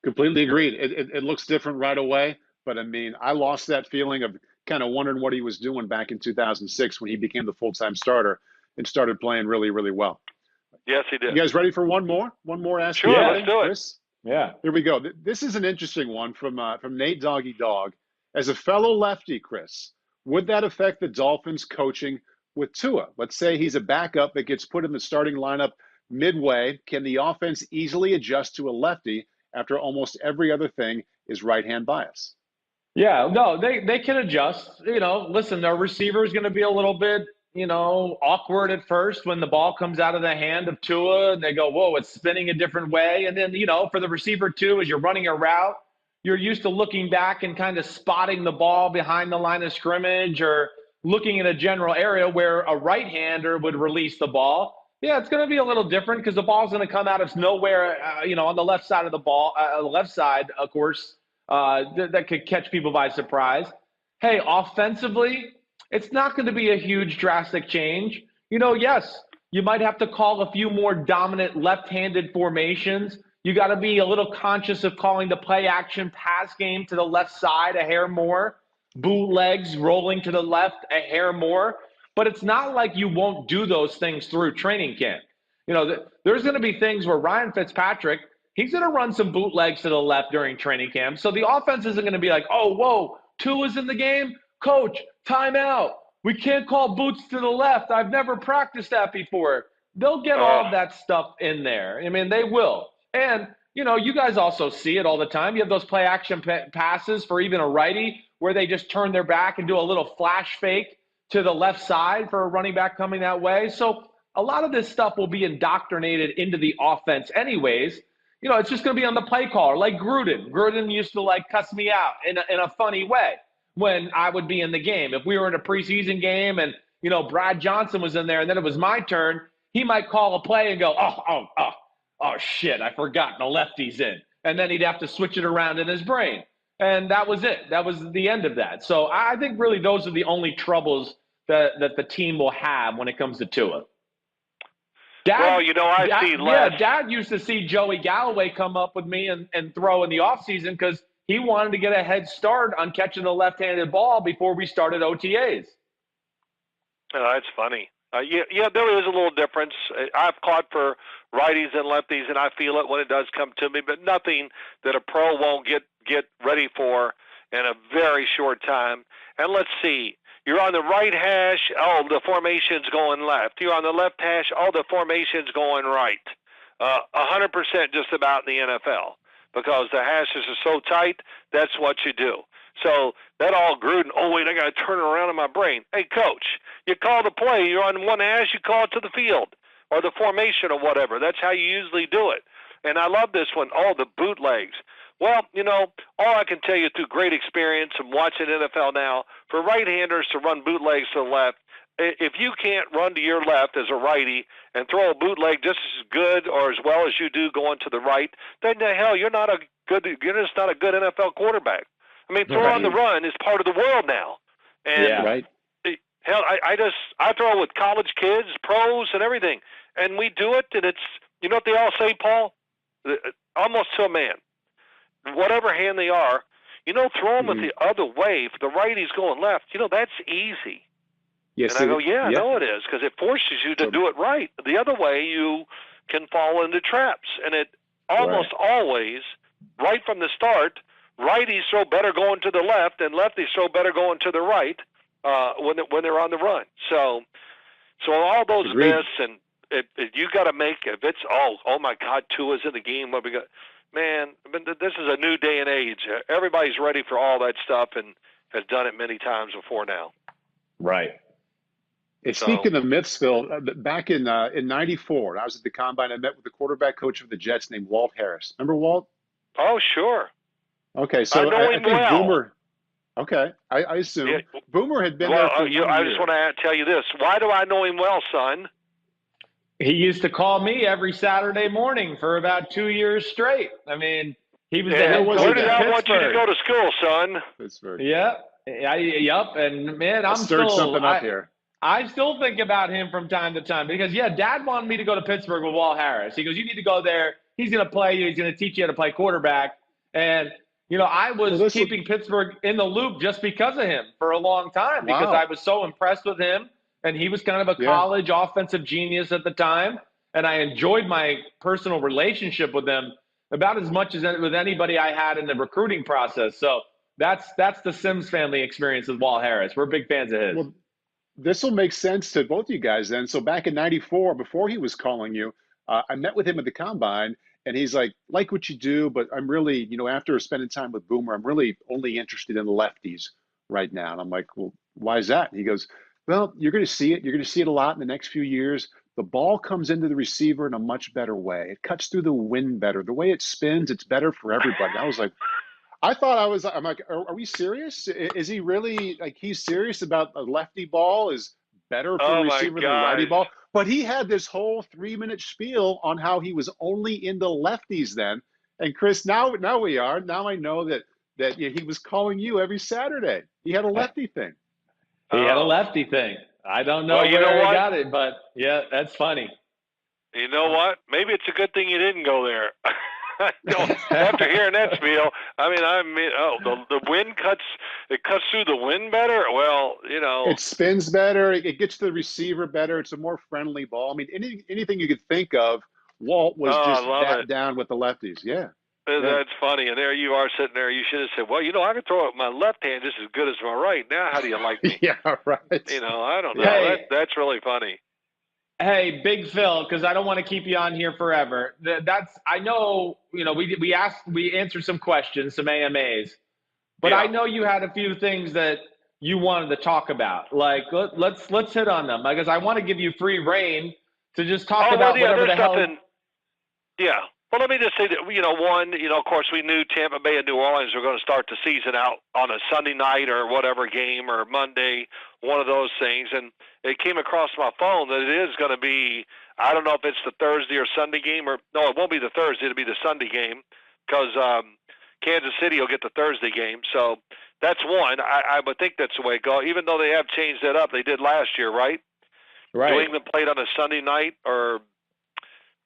Completely agreed. It looks different right away, but I mean, I lost that feeling of kind of wondering what he was doing back in 2006 when he became the full-time starter and started playing really, really well. Yes, he did. You guys ready for one more? One more ask? Sure, let's do it. Chris? Yeah. Here we go. This is an interesting one from Nate Doggy Dog. As a fellow lefty, Chris, would that affect the Dolphins coaching with Tua? Let's say he's a backup that gets put in the starting lineup midway. Can the offense easily adjust to a lefty after almost every other thing is right-hand bias? Yeah, no, they can adjust. Listen, their receiver is going to be a little bit, awkward at first when the ball comes out of the hand of Tua and they go, whoa, it's spinning a different way. And then, for the receiver too, as you're running a route, you're used to looking back and kind of spotting the ball behind the line of scrimmage or looking in a general area where a right-hander would release the ball. Yeah, it's going to be a little different because the ball's going to come out of nowhere, on the left side of the ball, left side, of course, that could catch people by surprise. Hey, offensively, it's not going to be a huge drastic change. Yes, you might have to call a few more dominant left-handed formations. You got to be a little conscious of calling the play action pass game to the left side a hair more, bootlegs rolling to the left a hair more. But it's not like you won't do those things through training camp. There's going to be things where Ryan Fitzpatrick, he's going to run some bootlegs to the left during training camp. So the offense isn't going to be like, oh, whoa, Tua's in the game? Coach, timeout. We can't call boots to the left. I've never practiced that before. They'll get all of that stuff in there. I mean, they will. And, you guys also see it all the time. You have those play action passes for even a righty where they just turn their back and do a little flash fake to the left side for a running back coming that way. So a lot of this stuff will be indoctrinated into the offense anyways. It's just going to be on the play caller, like Gruden. Gruden used to cuss me out in a funny way when I would be in the game. If we were in a preseason game and, Brad Johnson was in there and then it was my turn, he might call a play and go, oh shit, I forgot the lefty's in. And then he'd have to switch it around in his brain. And that was it. That was the end of that. So I think really those are the only troubles that the team will have when it comes to Tua. Dad used to see Joey Galloway come up with me and throw in the offseason because he wanted to get a head start on catching the left-handed ball before we started OTAs. Oh, that's funny. Yeah, there is a little difference. I've caught for righties and lefties, and I feel it when it does come to me, but nothing that a pro won't get ready for in a very short time. And let's see. You're on the right hash, the formation's going left. You're on the left hash, the formation's going right. 100% just about in the NFL because the hashes are so tight, that's what you do. So that all Gruden, wait, I got to turn it around in my brain. Hey, coach, you call the play. You're on one hash, you call it to the field or the formation or whatever. That's how you usually do it. And I love this one, the bootlegs. Well, all I can tell you through great experience and watching NFL now, for right-handers to run bootlegs to the left, if you can't run to your left as a righty and throw a bootleg just as good or as well as you do going to the right, then the hell you're just not a good NFL quarterback. I mean, throw on the run is part of the world now. And hell, I throw with college kids, pros, and everything, and we do it, and it's what they all say, Paul, almost to a man. Whatever hand they are, throw them with the other way. If the righty's going left, that's easy. Yes, and I go, I know it is, because it forces you to do it right. The other way, you can fall into traps. And it almost always, right from the start, righties throw better going to the left, and lefties throw better going to the right when they're on the run. So all those myths, and you got to make, if it's, oh my God, Tua's in the game, what we got. Man, this is a new day and age. Everybody's ready for all that stuff and has done it many times before now. Right. Speaking of myths, Phil, back in '94, I was at the Combine. I met with the quarterback coach of the Jets named Walt Harris. Remember Walt? Oh, sure. Okay, so I know him well. Boomer. Okay, I assume Boomer had been there for 1 I just want to tell you this. Why do I know him well, son? He used to call me every Saturday morning for about 2 years straight. I mean, he was the head coach. Where did I want you to go to school, son? Pittsburgh. Yep. And man, I'm stirred something up here. I still think about him from time to time because, Dad wanted me to go to Pittsburgh with Walt Harris. He goes, you need to go there. He's going to play you. He's going to teach you how to play quarterback. And, I was keeping Pittsburgh in the loop just because of him for a long time because I was so impressed with him. And he was kind of a college offensive genius at the time. And I enjoyed my personal relationship with him. about as much as with anybody I had in the recruiting process. So that's the Simms family experience with Walt Harris. We're big fans of his. Well, this will make sense to both you guys then. So back in '94, before he was calling you, I met with him at the combine, and he's like what you do, but I'm really, after spending time with Boomer, I'm really only interested in lefties right now. And I'm like, well, why is that? And he goes, well, you're going to see it. You're going to see it a lot in the next few years. The ball comes into the receiver in a much better way. It cuts through the wind better. The way it spins, it's better for everybody. I was like, I'm like, are we serious? Is he really he's serious about a lefty ball is better for a receiver than a righty ball? But he had this whole 3-minute spiel on how he was only into lefties then. And Chris, now I know that he was calling you every Saturday. He had a lefty thing. He had a lefty thing. I don't know where he got it, but yeah, that's funny. You know what? Maybe it's a good thing you didn't go there. After hearing that spiel, the wind cuts through the wind better. Well, it spins better. It gets to the receiver better. It's a more friendly ball. I mean, anything you could think of, Walt was just that down with the lefties. Yeah. That's funny. And there you are sitting there. You should have said, well, I can throw it with my left hand just as good as my right. Now, how do you like me? Yeah, right. I don't know. Hey, that's really funny. Hey, Big Phil, because I don't want to keep you on here forever. I know, we answered some questions, some AMAs, but I know you had a few things that you wanted to talk about. Like, let's hit on them, because I want to give you free reign to just talk about whatever the hell. Yeah. Well, let me just say that, of course, we knew Tampa Bay and New Orleans were going to start the season out on a Sunday night or whatever game, or Monday, one of those things. And it came across my phone that it is going to be, I don't know if it's the Thursday or Sunday game, or no, it won't be the Thursday, it'll be the Sunday game, because Kansas City will get the Thursday game. So that's one. I would think that's the way it goes, even though they have changed it up. They did last year, right? Right. New England played on a Sunday night, or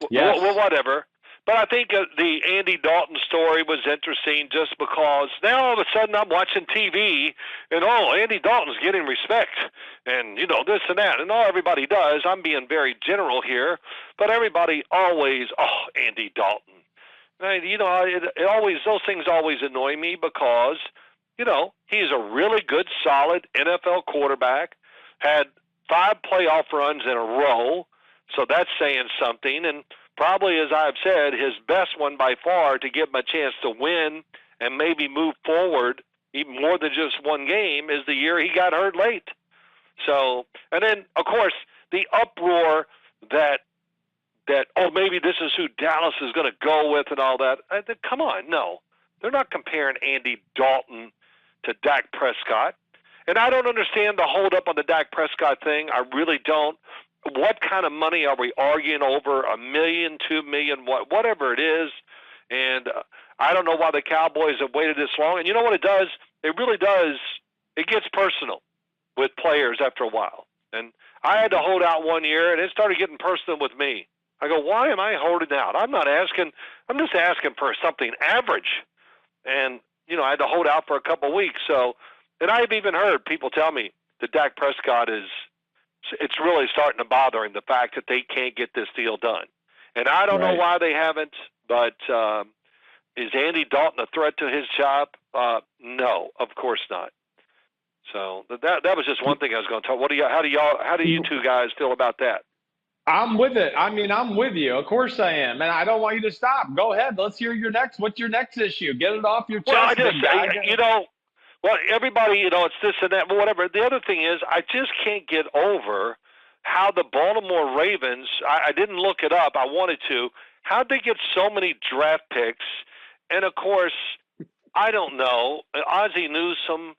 whatever. But I think the Andy Dalton story was interesting just because now all of a sudden I'm watching TV and, Andy Dalton's getting respect and, this and that. And everybody does. I'm being very general here. But everybody always, Andy Dalton. And, those things always annoy me because, he's a really good, solid NFL quarterback, had 5 playoff runs in a row. So that's saying something. And probably, as I've said, his best one by far to give him a chance to win and maybe move forward even more than just one game is the year he got hurt late. So, and then, of course, the uproar that maybe this is who Dallas is going to go with and all that. Come on, no. They're not comparing Andy Dalton to Dak Prescott. And I don't understand the hold-up on the Dak Prescott thing. I really don't. What kind of money are we arguing over? $1 million, $2 million, whatever it is. And I don't know why the Cowboys have waited this long. And you know what it does? It really does. It gets personal with players after a while. And I had to hold out one year, and it started getting personal with me. I go, why am I holding out? I'm just asking for something average. And, I had to hold out for a couple of weeks. So, and I've even heard people tell me that Dak Prescott it's really starting to bother him, the fact that they can't get this deal done. And I don't know why they haven't, but is Andy Dalton a threat to his job? No, of course not. So that was just one thing I was going to talk. How do you two guys feel about that? I'm with it. I'm with you. Of course I am. And I don't want you to stop. Go ahead. Let's hear what's your next issue? Get it off your chest. Well, everybody, it's this and that, but whatever. The other thing is, I just can't get over how the Baltimore Ravens, I didn't look it up, I wanted to, how'd they get so many draft picks? And, of course, I don't know, Ozzie Newsome,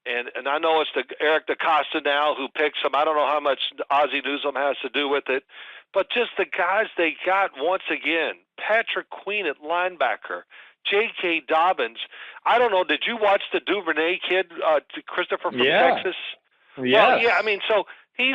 and I know it's Eric DeCosta now who picks them. I don't know how much Ozzie Newsome has to do with it. But just the guys they got once again, Patrick Queen at linebacker, J.K. Dobbins. I don't know. Did you watch the Duvernay kid, Christopher from Texas? Yes. Well, yeah. So he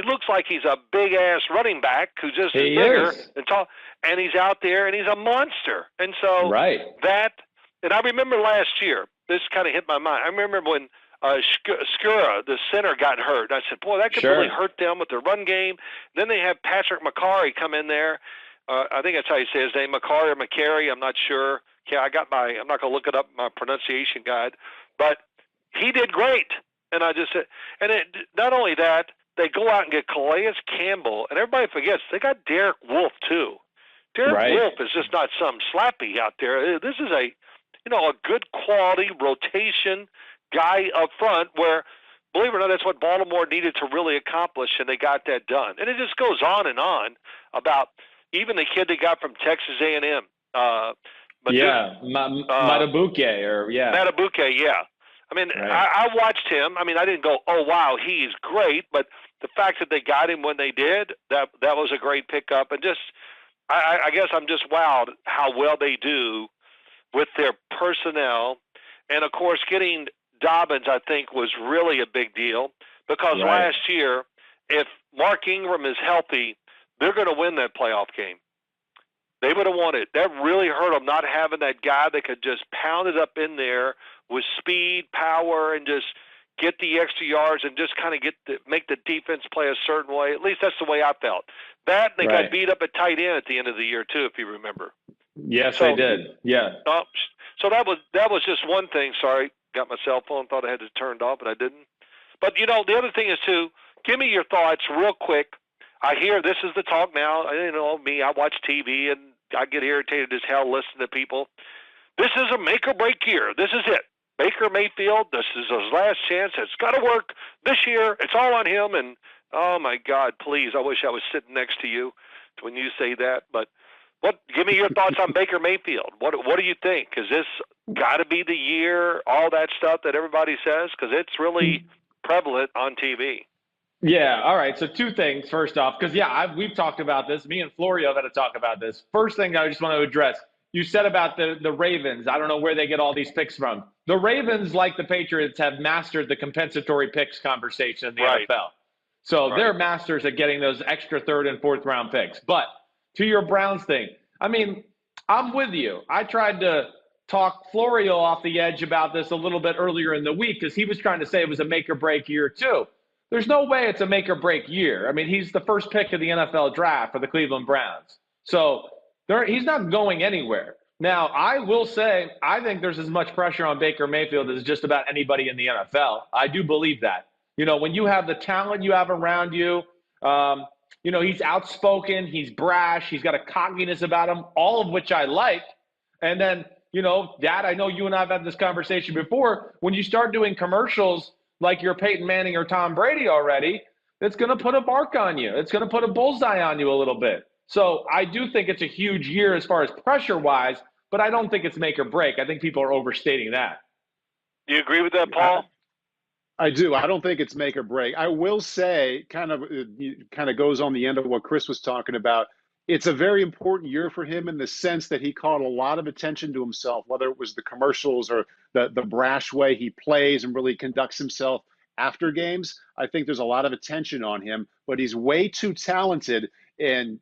looks like he's a big ass running back who's just bigger and tall, and he's out there and he's a monster. And so and I remember last year, this kind of hit my mind. I remember when Skura, the center, got hurt. I said, boy, that could really hurt them with their run game. Then they have Patrick McCarry come in there. I think that's how you say his name, McCarry or McCary. I'm not sure. Yeah, I'm not going to look it up in my pronunciation guide, but he did great. And I just said, not only that, they go out and get Calais Campbell, and everybody forgets they got Derek Wolfe too. Derek Wolfe is just not some slappy out there. This is a good quality rotation guy up front where, believe it or not, that's what Baltimore needed to really accomplish, and they got that done. And it just goes on and on about even the kid they got from Texas A&M. Matabuke, Matabuke, yeah. I mean, I watched him. I mean, I didn't go, oh, wow, he's great. But the fact that they got him when they did, that was a great pickup. And just, I guess I'm just wowed how well they do with their personnel. And, of course, getting Dobbins, I think, was really a big deal because last year, if Mark Ingram is healthy, they're going to win that playoff game. They would have won it. That really hurt them, not having that guy that could just pound it up in there with speed, power, and just get the extra yards and just kind of make the defense play a certain way. At least that's the way I felt. That they got beat up at tight end at the end of the year too, if you remember. Yes, they did. Yeah. So that was just one thing. Sorry, got my cell phone. Thought I had it turned off, but I didn't. But the other thing is too. Give me your thoughts real quick. I hear this is the talk now. Me, I watch TV and I get irritated as hell listening to people. This is a make or break year. This is it. Baker Mayfield, this is his last chance. It's got to work this year. It's all on him. And, oh, my God, please, I wish I was sitting next to you when you say that. But give me your thoughts on Baker Mayfield. What do you think? Is this got to be the year, all that stuff that everybody says? Because it's really prevalent on TV. Yeah, all right. So two things. First off, because, we've talked about this. Me and Florio have had to talk about this. First thing I just want to address, you said about the Ravens. I don't know where they get all these picks from. The Ravens, like the Patriots, have mastered the compensatory picks conversation in the NFL. So they're masters at getting those extra third and fourth round picks. But to your Browns thing, I mean, I'm with you. I tried to talk Florio off the edge about this a little bit earlier in the week because he was trying to say it was a make or break year too. There's no way it's a make or break year. I mean, he's the first pick of the NFL draft for the Cleveland Browns. So he's not going anywhere. Now, I will say, I think there's as much pressure on Baker Mayfield as just about anybody in the NFL. I do believe that. When you have the talent you have around you, he's outspoken, he's brash, he's got a cockiness about him, all of which I like. And then, Dad, I know you and I have had this conversation before. When you start doing commercials like you're Peyton Manning or Tom Brady already, it's going to put a mark on you. It's going to put a bullseye on you a little bit. So I do think it's a huge year as far as pressure-wise, but I don't think it's make or break. I think people are overstating that. Do you agree with that, Paul? I do. I don't think it's make or break. I will say, kind of goes on the end of what Chris was talking about. It's a very important year for him in the sense that he caught a lot of attention to himself, whether it was the commercials or the brash way he plays and really conducts himself after games. I think there's a lot of attention on him, but he's way too talented and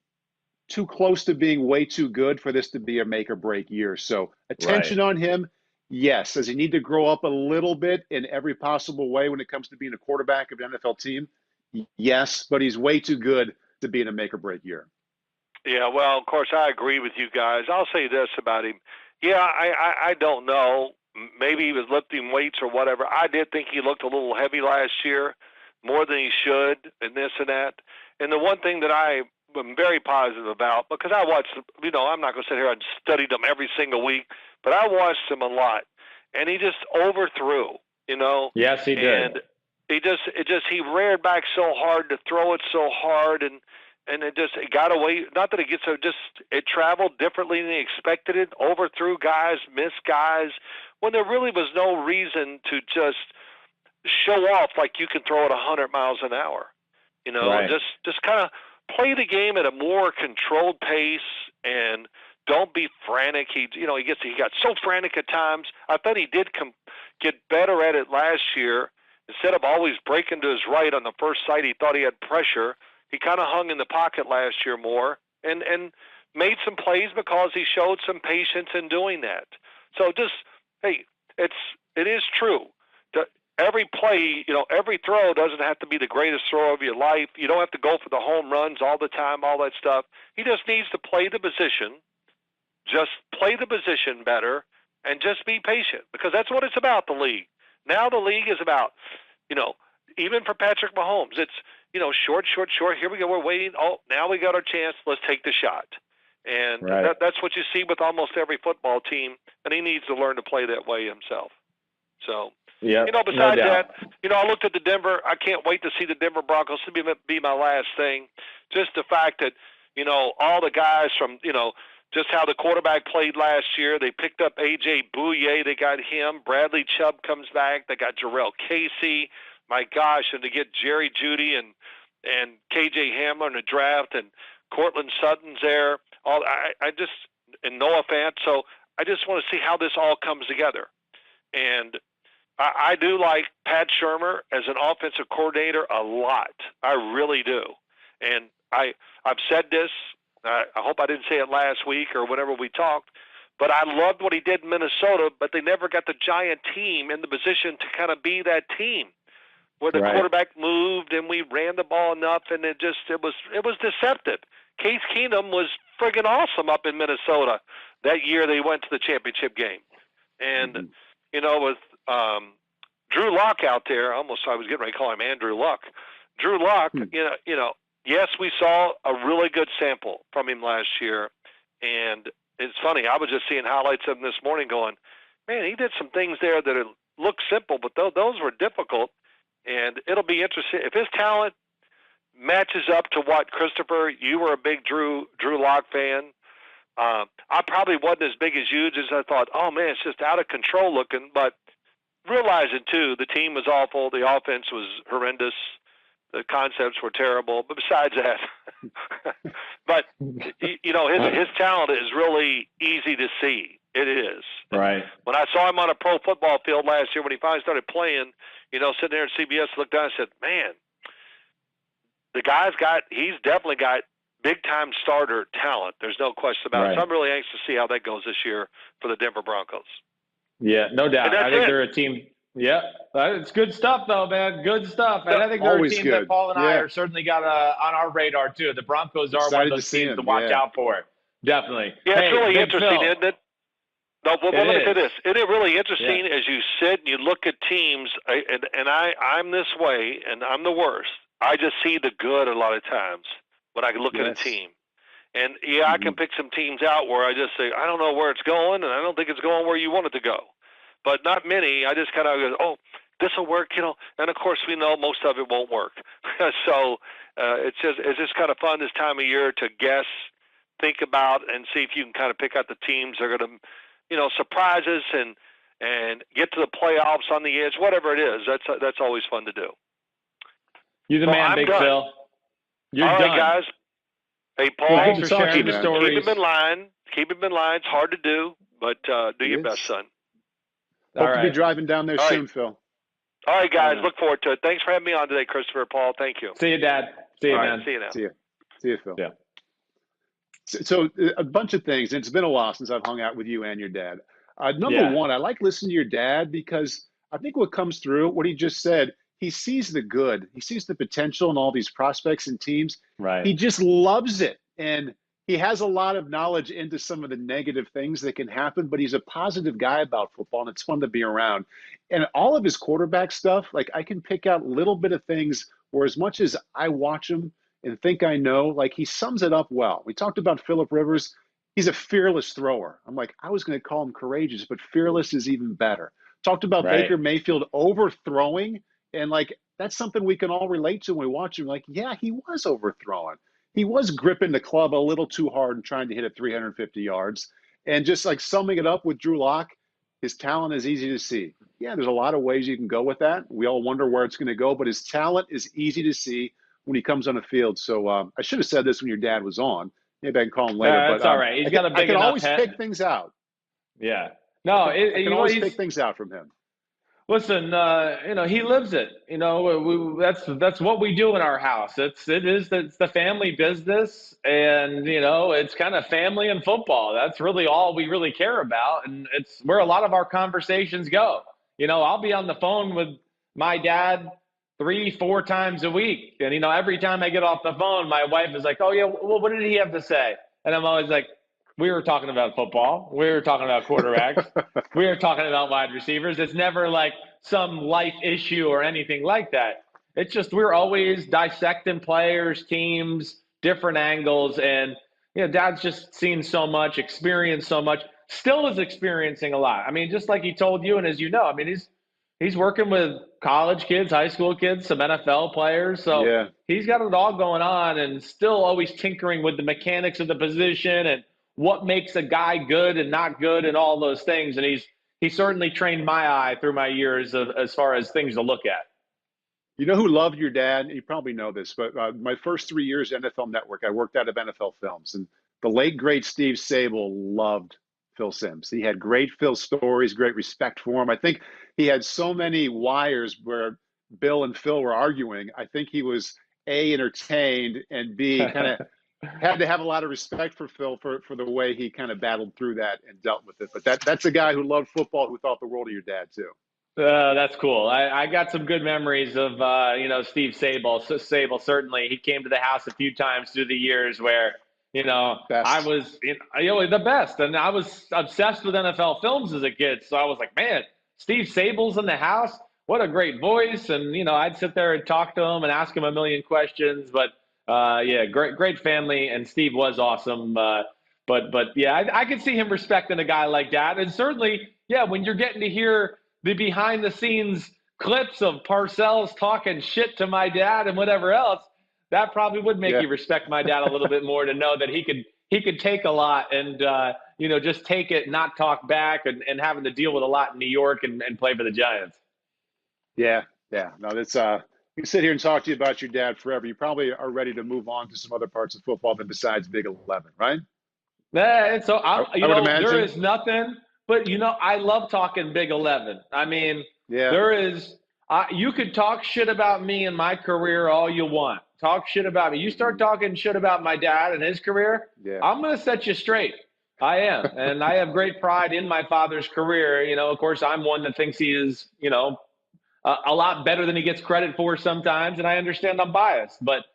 too close to being way too good for this to be a make or break year. So attention on him. Yes. Does he need to grow up a little bit in every possible way when it comes to being a quarterback of an NFL team? Yes, but he's way too good to be in a make or break year. Yeah, well, of course, I agree with you guys. I'll say this about him. Yeah, I don't know. Maybe he was lifting weights or whatever. I did think he looked a little heavy last year, more than he should, and this and that. And the one thing that I'm very positive about, because I watched, I'm not going to sit here and study them every single week, but I watched him a lot, and he just overthrew, Yes, he did. And he reared back so hard to throw it so hard, and it got away. Not that it gets so, it traveled differently than he expected it, overthrew guys, missed guys, when there really was no reason to just show off like you can throw it 100 miles an hour. Just kind of play the game at a more controlled pace and don't be frantic. He got so frantic at times. I thought he did get better at it last year. Instead of always breaking to his right on the first sight, he thought he had pressure. He kind of hung in the pocket last year more and made some plays because he showed some patience in doing that. So it is true. every play, every throw doesn't have to be the greatest throw of your life. You don't have to go for the home runs all the time, all that stuff. He just needs to play the position, better, and just be patient, because that's what it's about, the league. Now the league is about, even for Patrick Mahomes, it's, short. Here we go. We're waiting. Oh, now we got our chance. Let's take the shot. And that's what you see with almost every football team, and he needs to learn to play that way himself. So, besides that, I looked at the Denver. I can't wait to see the Denver Broncos. To be my last thing. Just the fact that, all the guys from, just how the quarterback played last year. They picked up A.J. Bouye. They got him. Bradley Chubb comes back. They got Jarrell Casey. My gosh, and to get Jerry Jeudy and K.J. Hamler in the draft, and Cortland Sutton's there. And Noah Fant. So I just want to see how this all comes together. And I do like Pat Shurmur as an offensive coordinator a lot. I really do. And I've said this. I hope I didn't say it last week or whenever we talked, but I loved what he did in Minnesota, but they never got the giant team in the position to kind of be that team where the quarterback moved and we ran the ball enough, and it was deceptive. Case Keenum was friggin' awesome up in Minnesota that year they went to the championship game. And, with Drew Lock out there, I was getting ready to call him Andrew Luck. Drew Lock, yes, we saw a really good sample from him last year. And it's funny, I was just seeing highlights of him this morning going, man, he did some things there that look simple, but those were difficult. And it'll be interesting. If his talent matches up to what, Christopher, you were a big Drew Lock fan. I probably wasn't as big as you, as I thought, oh, man, it's just out of control looking. But realizing, too, the team was awful. The offense was horrendous. The concepts were terrible. But besides that, but, his talent is really easy to see. It is. Right. When I saw him on a pro football field last year, when he finally started playing, sitting there at CBS, looked down and said, man, he's definitely got big-time starter talent. There's no question about it. So I'm really anxious to see how that goes this year for the Denver Broncos. Yeah, no doubt. I think they're a team. Yeah, it's good stuff, though, man. Good stuff. And I think they're a team that Paul and I are certainly got on our radar, too. The Broncos are one of those teams to watch out for. Definitely. Yeah, it's really interesting, isn't it? No, well, let me say this. Isn't it really interesting as you sit and you look at teams, and I'm this way, and I'm the worst. I just see the good a lot of times when I look at a team. And, I can pick some teams out where I just say, I don't know where it's going, and I don't think it's going where you want it to go. But not many. I just kind of go, oh, this will work, And, of course, we know most of it won't work. So it's just kind of fun this time of year to guess, think about, and see if you can kind of pick out the teams that are going to – surprises and get to the playoffs on the edge, whatever it is. That's always fun to do. You're the man, Big Phil. You're all done. Right, guys. Hey, Paul, thanks for sharing the stories. Keep him in line. It's hard to do, but do your best, son. Hope to be driving down there soon, Phil. All right, guys. Look forward to it. Thanks for having me on today, Christopher. Paul, thank you. See you, Dad. See you, man. See you now. See you, Phil. Yeah. So a bunch of things. It's been a while since I've hung out with you and your dad. Number one, I like listening to your dad because I think what comes through, what he just said, he sees the good. He sees the potential in all these prospects and teams. Right. He just loves it. And he has a lot of knowledge into some of the negative things that can happen, but he's a positive guy about football, and it's fun to be around. And all of his quarterback stuff, like I can pick out a little bit of things where as much as I watch him and think I know, like he sums it up well. We talked about Phillip Rivers. He's a fearless thrower. I'm like, I was going to call him courageous, but fearless is even better. Talked about Baker Mayfield overthrowing, and like that's something we can all relate to when we watch him. Like, yeah, he was overthrowing. He was gripping the club a little too hard and trying to hit it 350 yards. And just like summing it up with Drew Lock, his talent is easy to see. Yeah, there's a lot of ways you can go with that. We all wonder where it's going to go, but his talent is easy to see when he comes on the field. So I should have said this when your dad was on. Maybe I can call him later. That's all right. He's got a big enough I can always head. Pick things out. Yeah. No, I can always pick things out from him. Listen, he lives it. That's what we do in our house. It's the family business, and it's kind of family and football. That's really all we really care about, and it's where a lot of our conversations go. I'll be on the phone with my dad 3-4 times a week. And, every time I get off the phone, my wife is like, oh, yeah, well, what did he have to say? And I'm always like, we were talking about football. We were talking about quarterbacks. We were talking about wide receivers. It's never like some life issue or anything like that. It's just we're always dissecting players, teams, different angles. And, Dad's just seen so much, experienced so much, still is experiencing a lot. I mean, just like he told you and as you know, I mean, he's working with college kids, high school kids, some NFL players. So yeah. He's got it all going on and still always tinkering with the mechanics of the position and what makes a guy good and not good and all those things. And he certainly trained my eye through my years as far as things to look at. You know who loved your dad? You probably know this, but my first 3 years at NFL Network, I worked out of NFL Films. And the late, great Steve Sable loved Phil Simms. He had great Phil stories, great respect for him. I think he had so many wires where Bill and Phil were arguing. I think he was A, entertained, and B, kind of had to have a lot of respect for Phil for the way he kind of battled through that and dealt with it. But that's a guy who loved football, who thought the world of your dad too. That's cool. I got some good memories of Steve Sable. Sable, certainly, he came to the house a few times through the years where Best. I was the best, and I was obsessed with NFL Films as a kid. So I was like, man, Steve Sable's in the house. What a great voice! And I'd sit there and talk to him and ask him a million questions. But great family, and Steve was awesome. But yeah, I could see him respecting a guy like that, and certainly, yeah, when you're getting to hear the behind-the-scenes clips of Parcells talking shit to my dad and whatever else, that probably would make you respect my dad a little bit more to know that he could take a lot and just take it, not talk back, and having to deal with a lot in New York and play for the Giants. Yeah. No, that's we can sit here and talk to you about your dad forever. You probably are ready to move on to some other parts of football than besides Big 11, right? Yeah, so I would imagine. There is nothing. But, I love talking Big 11. I mean, there is you could talk shit about me and my career all you want. Talk shit about me. You start talking shit about my dad and his career, I'm going to set you straight. I am. And I have great pride in my father's career. Of course, I'm one that thinks he is, a lot better than he gets credit for sometimes. And I understand I'm biased. But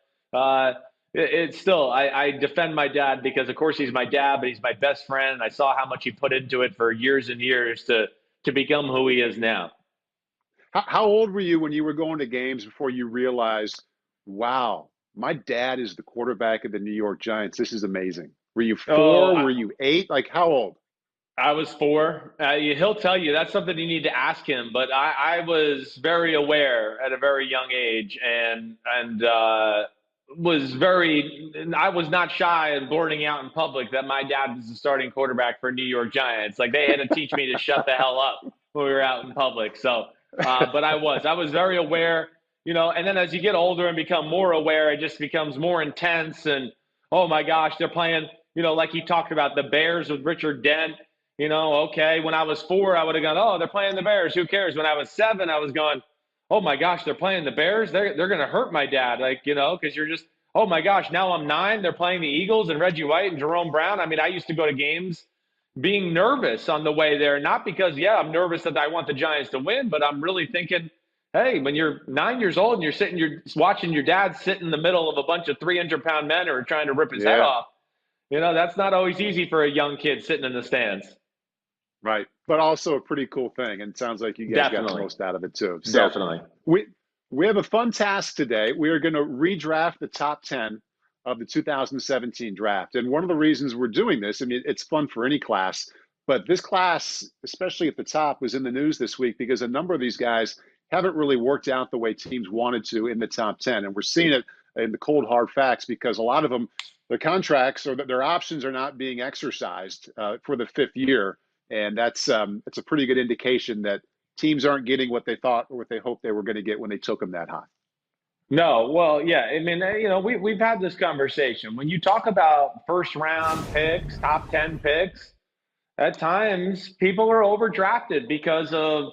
it's still, I defend my dad because, of course, he's my dad, but he's my best friend. I saw how much he put into it for years and years to become who he is now. How old were you when you were going to games before you realized, wow, my dad is the quarterback of the New York Giants? This is amazing. Were you 4? Were you 8? Like, how old? I was 4. He'll tell you. That's something you need to ask him. But I was very aware at a very young age and I was not shy in blurting out in public that my dad was the starting quarterback for New York Giants. Like, they had to teach me to shut the hell up when we were out in public. So, but I was very aware, and then as you get older and become more aware, it just becomes more intense. And, oh my gosh, they're playing, like he talked about the Bears with Richard Dent. Okay, when I was 4, I would have gone, oh, they're playing the Bears. Who cares? When I was 7, I was going, oh my gosh, they're playing the Bears. They're going to hurt my dad. Like, because you're just, oh my gosh, now I'm 9. They're playing the Eagles and Reggie White and Jerome Brown. I mean, I used to go to games being nervous on the way there, not because, I'm nervous that I want the Giants to win, but I'm really thinking, hey, when you're 9 years old and you're watching your dad sit in the middle of a bunch of 300-pound men who are trying to rip his head off, that's not always easy for a young kid sitting in the stands. Right. But also a pretty cool thing. And it sounds like you guys got the most out of it too. So Definitely. We have a fun task today. We are going to redraft the top 10 of the 2017 draft. And one of the reasons we're doing this, I mean, it's fun for any class, but this class, especially at the top, was in the news this week because a number of these guys haven't really worked out the way teams wanted to in the top 10. And we're seeing it in the cold, hard facts because a lot of them, their contracts or their options are not being exercised for the 5th year. And that's it's a pretty good indication that teams aren't getting what they thought or what they hoped they were going to get when they took them that high. No, well, yeah. I mean, we've had this conversation. When you talk about first-round picks, top 10 picks, at times people are overdrafted because of,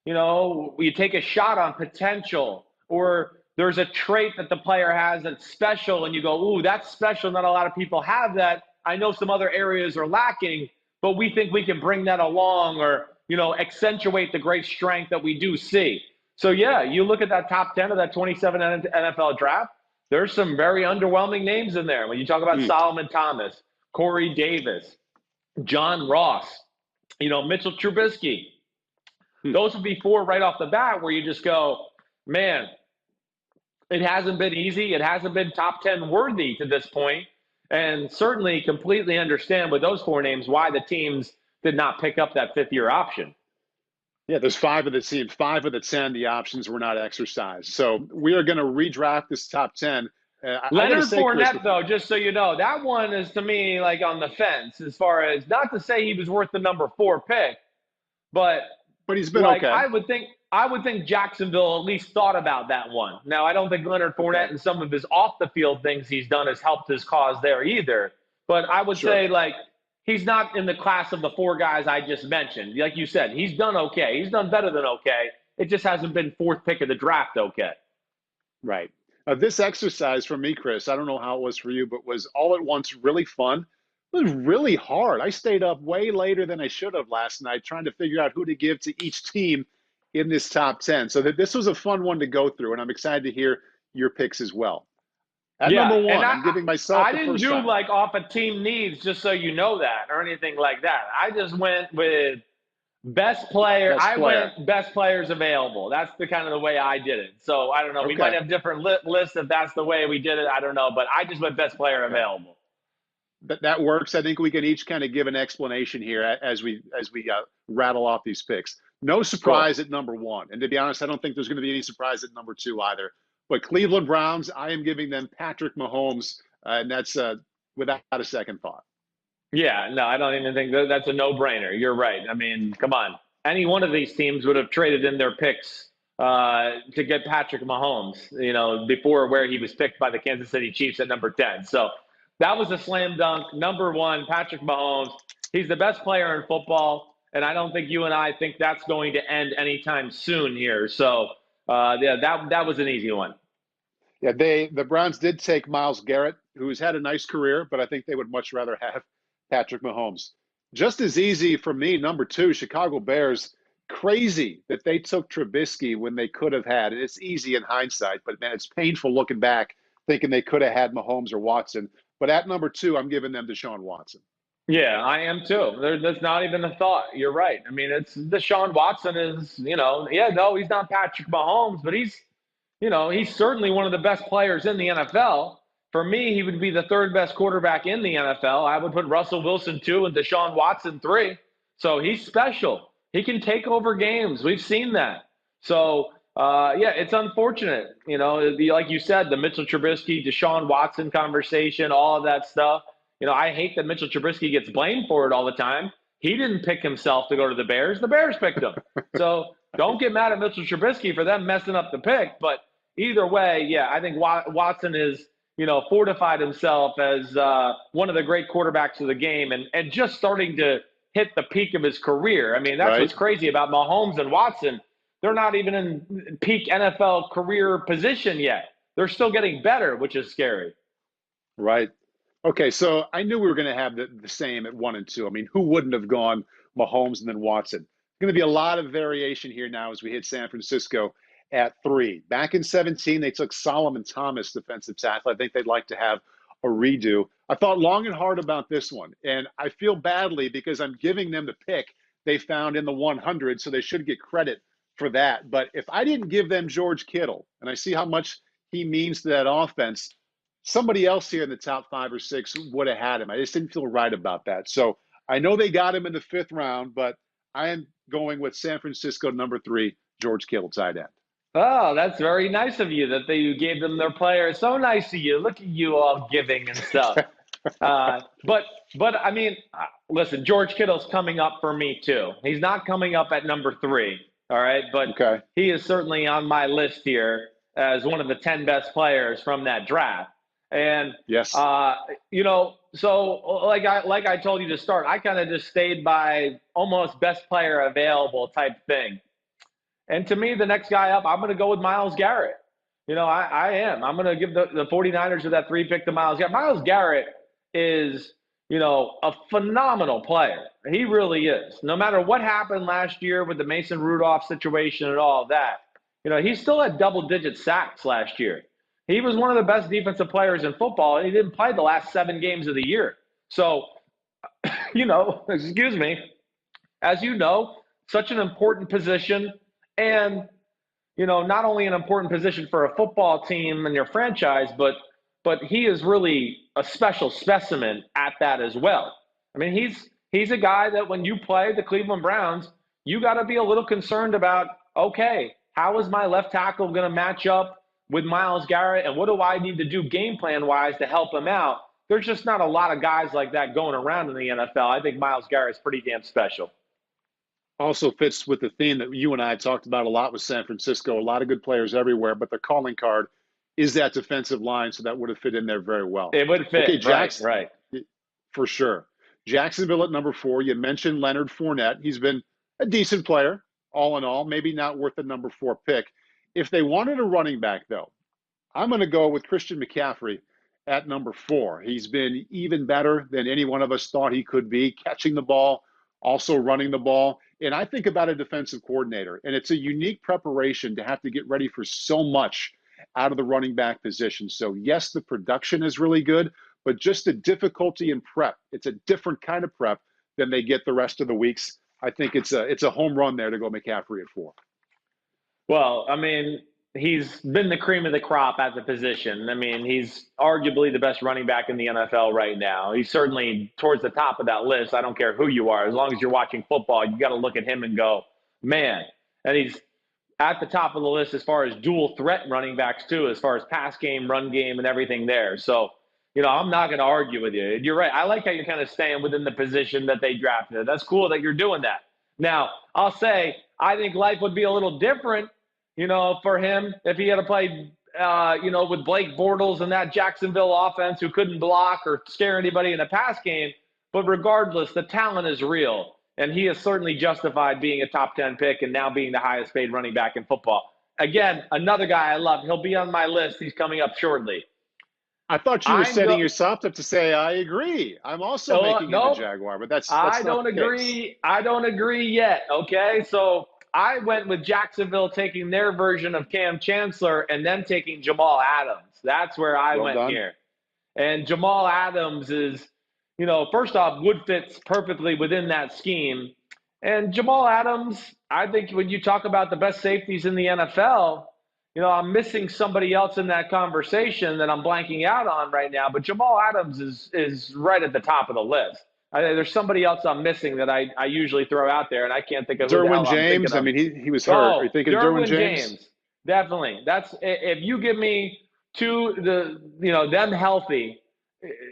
you take a shot on potential or there's a trait that the player has that's special and you go, ooh, that's special. Not a lot of people have that. I know some other areas are lacking, but we think we can bring that along or, accentuate the great strength that we do see. So, yeah, you look at that top 10 of that 27 NFL draft, there's some very underwhelming names in there. When you talk about Solomon Thomas, Corey Davis, John Ross, Mitchell Trubisky, those would be 4 right off the bat where you just go, man, it hasn't been easy. It hasn't been top 10 worthy to this point. And certainly completely understand with those 4 names why the teams did not pick up that 5th-year option. Yeah, there's 5 of the team. 5 of the 10, the options were not exercised. So we are going to redraft this top 10. Leonard Fournette, though, just so you know, that one is to me like on the fence as far as not to say he was worth the number 4 pick, but he's been okay. I would think Jacksonville at least thought about that one. Now, I don't think Leonard Fournette and some of his off the field things he's done has helped his cause there either. But I would say he's not in the class of the 4 guys I just mentioned. Like you said, he's done okay. He's done better than okay. It just hasn't been 4th pick of the draft okay. Right. This exercise for me, Chris, I don't know how it was for you, but was all at once really fun. It was really hard. I stayed up way later than I should have last night trying to figure out who to give to each team in this top 10. So this was a fun one to go through, and I'm excited to hear your picks as well. At number 1, I'm giving myself I didn't do like off a team needs, just so you know that, or anything like that. I just went with best player. Went best players available. That's the kind of the way I did it. So I don't know. We might have different lists if that's the way we did it. I don't know, but I just went best player available. That works. I think we can each kind of give an explanation here as we rattle off these picks. No surprise at number 1. And to be honest, I don't think there's going to be any surprise at number 2 either. But Cleveland Browns, I am giving them Patrick Mahomes, and that's without a second thought. Yeah, no, I don't even think that's a no-brainer. You're right. I mean, come on. Any one of these teams would have traded in their picks to get Patrick Mahomes, before where he was picked by the Kansas City Chiefs at number 10. So that was a slam dunk. Number 1, Patrick Mahomes. He's the best player in football, and I don't think you and I think that's going to end anytime soon here. So, that was an easy one. Yeah, the Browns did take Myles Garrett, who's had a nice career, but I think they would much rather have Patrick Mahomes. Just as easy for me, number 2, Chicago Bears. Crazy that they took Trubisky when they could have had. It's easy in hindsight, but man, it's painful looking back thinking they could have had Mahomes or Watson. But at number 2, I'm giving them Deshaun Watson. Yeah, I am too. That's not even a thought. You're right. I mean, it's Deshaun Watson is, he's not Patrick Mahomes, but he's certainly one of the best players in the NFL. For me, he would be the 3rd best quarterback in the NFL. I would put Russell Wilson 2 and Deshaun Watson 3. So he's special. He can take over games. We've seen that. So, it's unfortunate. Like you said, the Mitchell Trubisky, Deshaun Watson conversation, all of that stuff. I hate that Mitchell Trubisky gets blamed for it all the time. He didn't pick himself to go to the Bears. The Bears picked him. So don't get mad at Mitchell Trubisky for them messing up the pick. But either way, yeah, I think Watson is, fortified himself as one of the great quarterbacks of the game and just starting to hit the peak of his career. I mean, that's what's crazy about Mahomes and Watson. They're not even in peak NFL career position yet. They're still getting better, which is scary. Right. Okay, so I knew we were going to have the same at 1 and 2. I mean, who wouldn't have gone Mahomes and then Watson? Going to be a lot of variation here now as we hit San Francisco at 3. Back in 2017, they took Solomon Thomas, defensive tackle. I think they'd like to have a redo. I thought long and hard about this one, and I feel badly because I'm giving them the pick they found in the 100, so they should get credit for that. But if I didn't give them George Kittle, and I see how much he means to that offense, somebody else here in the top 5 or 6 would have had him. I just didn't feel right about that. So I know they got him in the 5th round, but I am going with San Francisco number 3, George Kittle, tight end. Oh, that's very nice of you that you gave them their player. So nice of you. Look at you all giving and stuff. But I mean, listen, George Kittle's coming up for me too. He's not coming up at number 3. All right. But he is certainly on my list here as one of the 10 best players from that draft. And, so like I told you to start, I kind of just stayed by almost best player available type thing. And to me, the next guy up, I'm going to go with Myles Garrett. I am. I'm going to give the 49ers with that 3 pick to Myles Garrett. Myles Garrett is, a phenomenal player. He really is. No matter what happened last year with the Mason Rudolph situation and all that, He still had double-digit sacks last year. He was one of the best defensive players in football, and he didn't play the last 7 games of the year. So, excuse me, as you know, such an important position, and not only an important position for a football team and your franchise, but he is really a special specimen at that as well. I mean, he's a guy that when you play the Cleveland Browns, you got to be a little concerned about, okay, how is my left tackle going to match up with Myles Garrett, and what do I need to do game plan wise to help him out? There's just not a lot of guys like that going around in the NFL. I think Myles Garrett is pretty damn special. Also fits with the theme that you and I talked about a lot with San Francisco. A lot of good players everywhere, but their calling card is that defensive line, so that would have fit in there very well. It would fit, okay, right. For sure. Jacksonville at number 4. You mentioned Leonard Fournette. He's been a decent player, all in all, maybe not worth the number 4 pick. If they wanted a running back, though, I'm going to go with Christian McCaffrey at number 4. He's been even better than any one of us thought he could be, catching the ball, also running the ball. And I think about a defensive coordinator, and it's a unique preparation to have to get ready for so much out of the running back position. So, yes, the production is really good, but just the difficulty in prep. It's a different kind of prep than they get the rest of the weeks. I think it's a home run there to go McCaffrey at 4. Well, I mean, he's been the cream of the crop at the position. I mean, he's arguably the best running back in the NFL right now. He's certainly towards the top of that list. I don't care who you are. As long as you're watching football, you got to look at him and go, man. And he's at the top of the list as far as dual threat running backs too, as far as pass game, run game, and everything there. So, I'm not going to argue with you. You're right. I like how you're kind of staying within the position that they drafted. That's cool that you're doing that. Now, I'll say I think life would be a little different, for him if he had to play, with Blake Bortles and that Jacksonville offense who couldn't block or scare anybody in a pass game. But regardless, the talent is real, and he has certainly justified being a top 10 pick and now being the highest paid running back in football. Again, another guy I love. He'll be on my list. He's coming up shortly. I thought you were setting yourself up to say, I agree. I'm also making it a Jaguar, but that's I don't agree. I don't agree yet, okay? So I went with Jacksonville taking their version of Cam Chancellor and then taking Jamal Adams. That's where I went here. And Jamal Adams is, first off, would fit perfectly within that scheme. And Jamal Adams, I think when you talk about the best safeties in the NFL, I'm missing somebody else in that conversation that I'm blanking out on right now. But Jamal Adams is right at the top of the list. There's somebody else I'm missing that I usually throw out there, and I can't think of who the hell I'm thinking of. I mean, he was hurt. Are you thinking Derwin James? Definitely. That's if you give me them healthy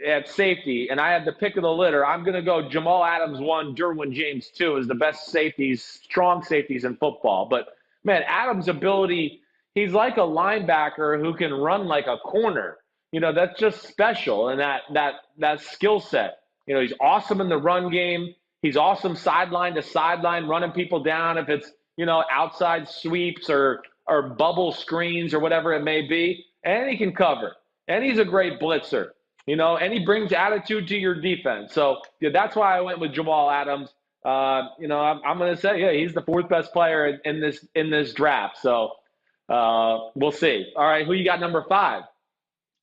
at safety, and I have the pick of the litter, I'm going to go Jamal Adams 1, Derwin James 2 is the best safeties, strong safeties in football. But man, Adams' ability. He's like a linebacker who can run like a corner. That's just special, and that skill set. He's awesome in the run game. He's awesome sideline to sideline, running people down if it's, outside sweeps or bubble screens or whatever it may be. And he can cover. And he's a great blitzer, and he brings attitude to your defense. So that's why I went with Jamal Adams. I'm going to say, he's the 4th best player in this draft. So. We'll see. All right, who you got number 5?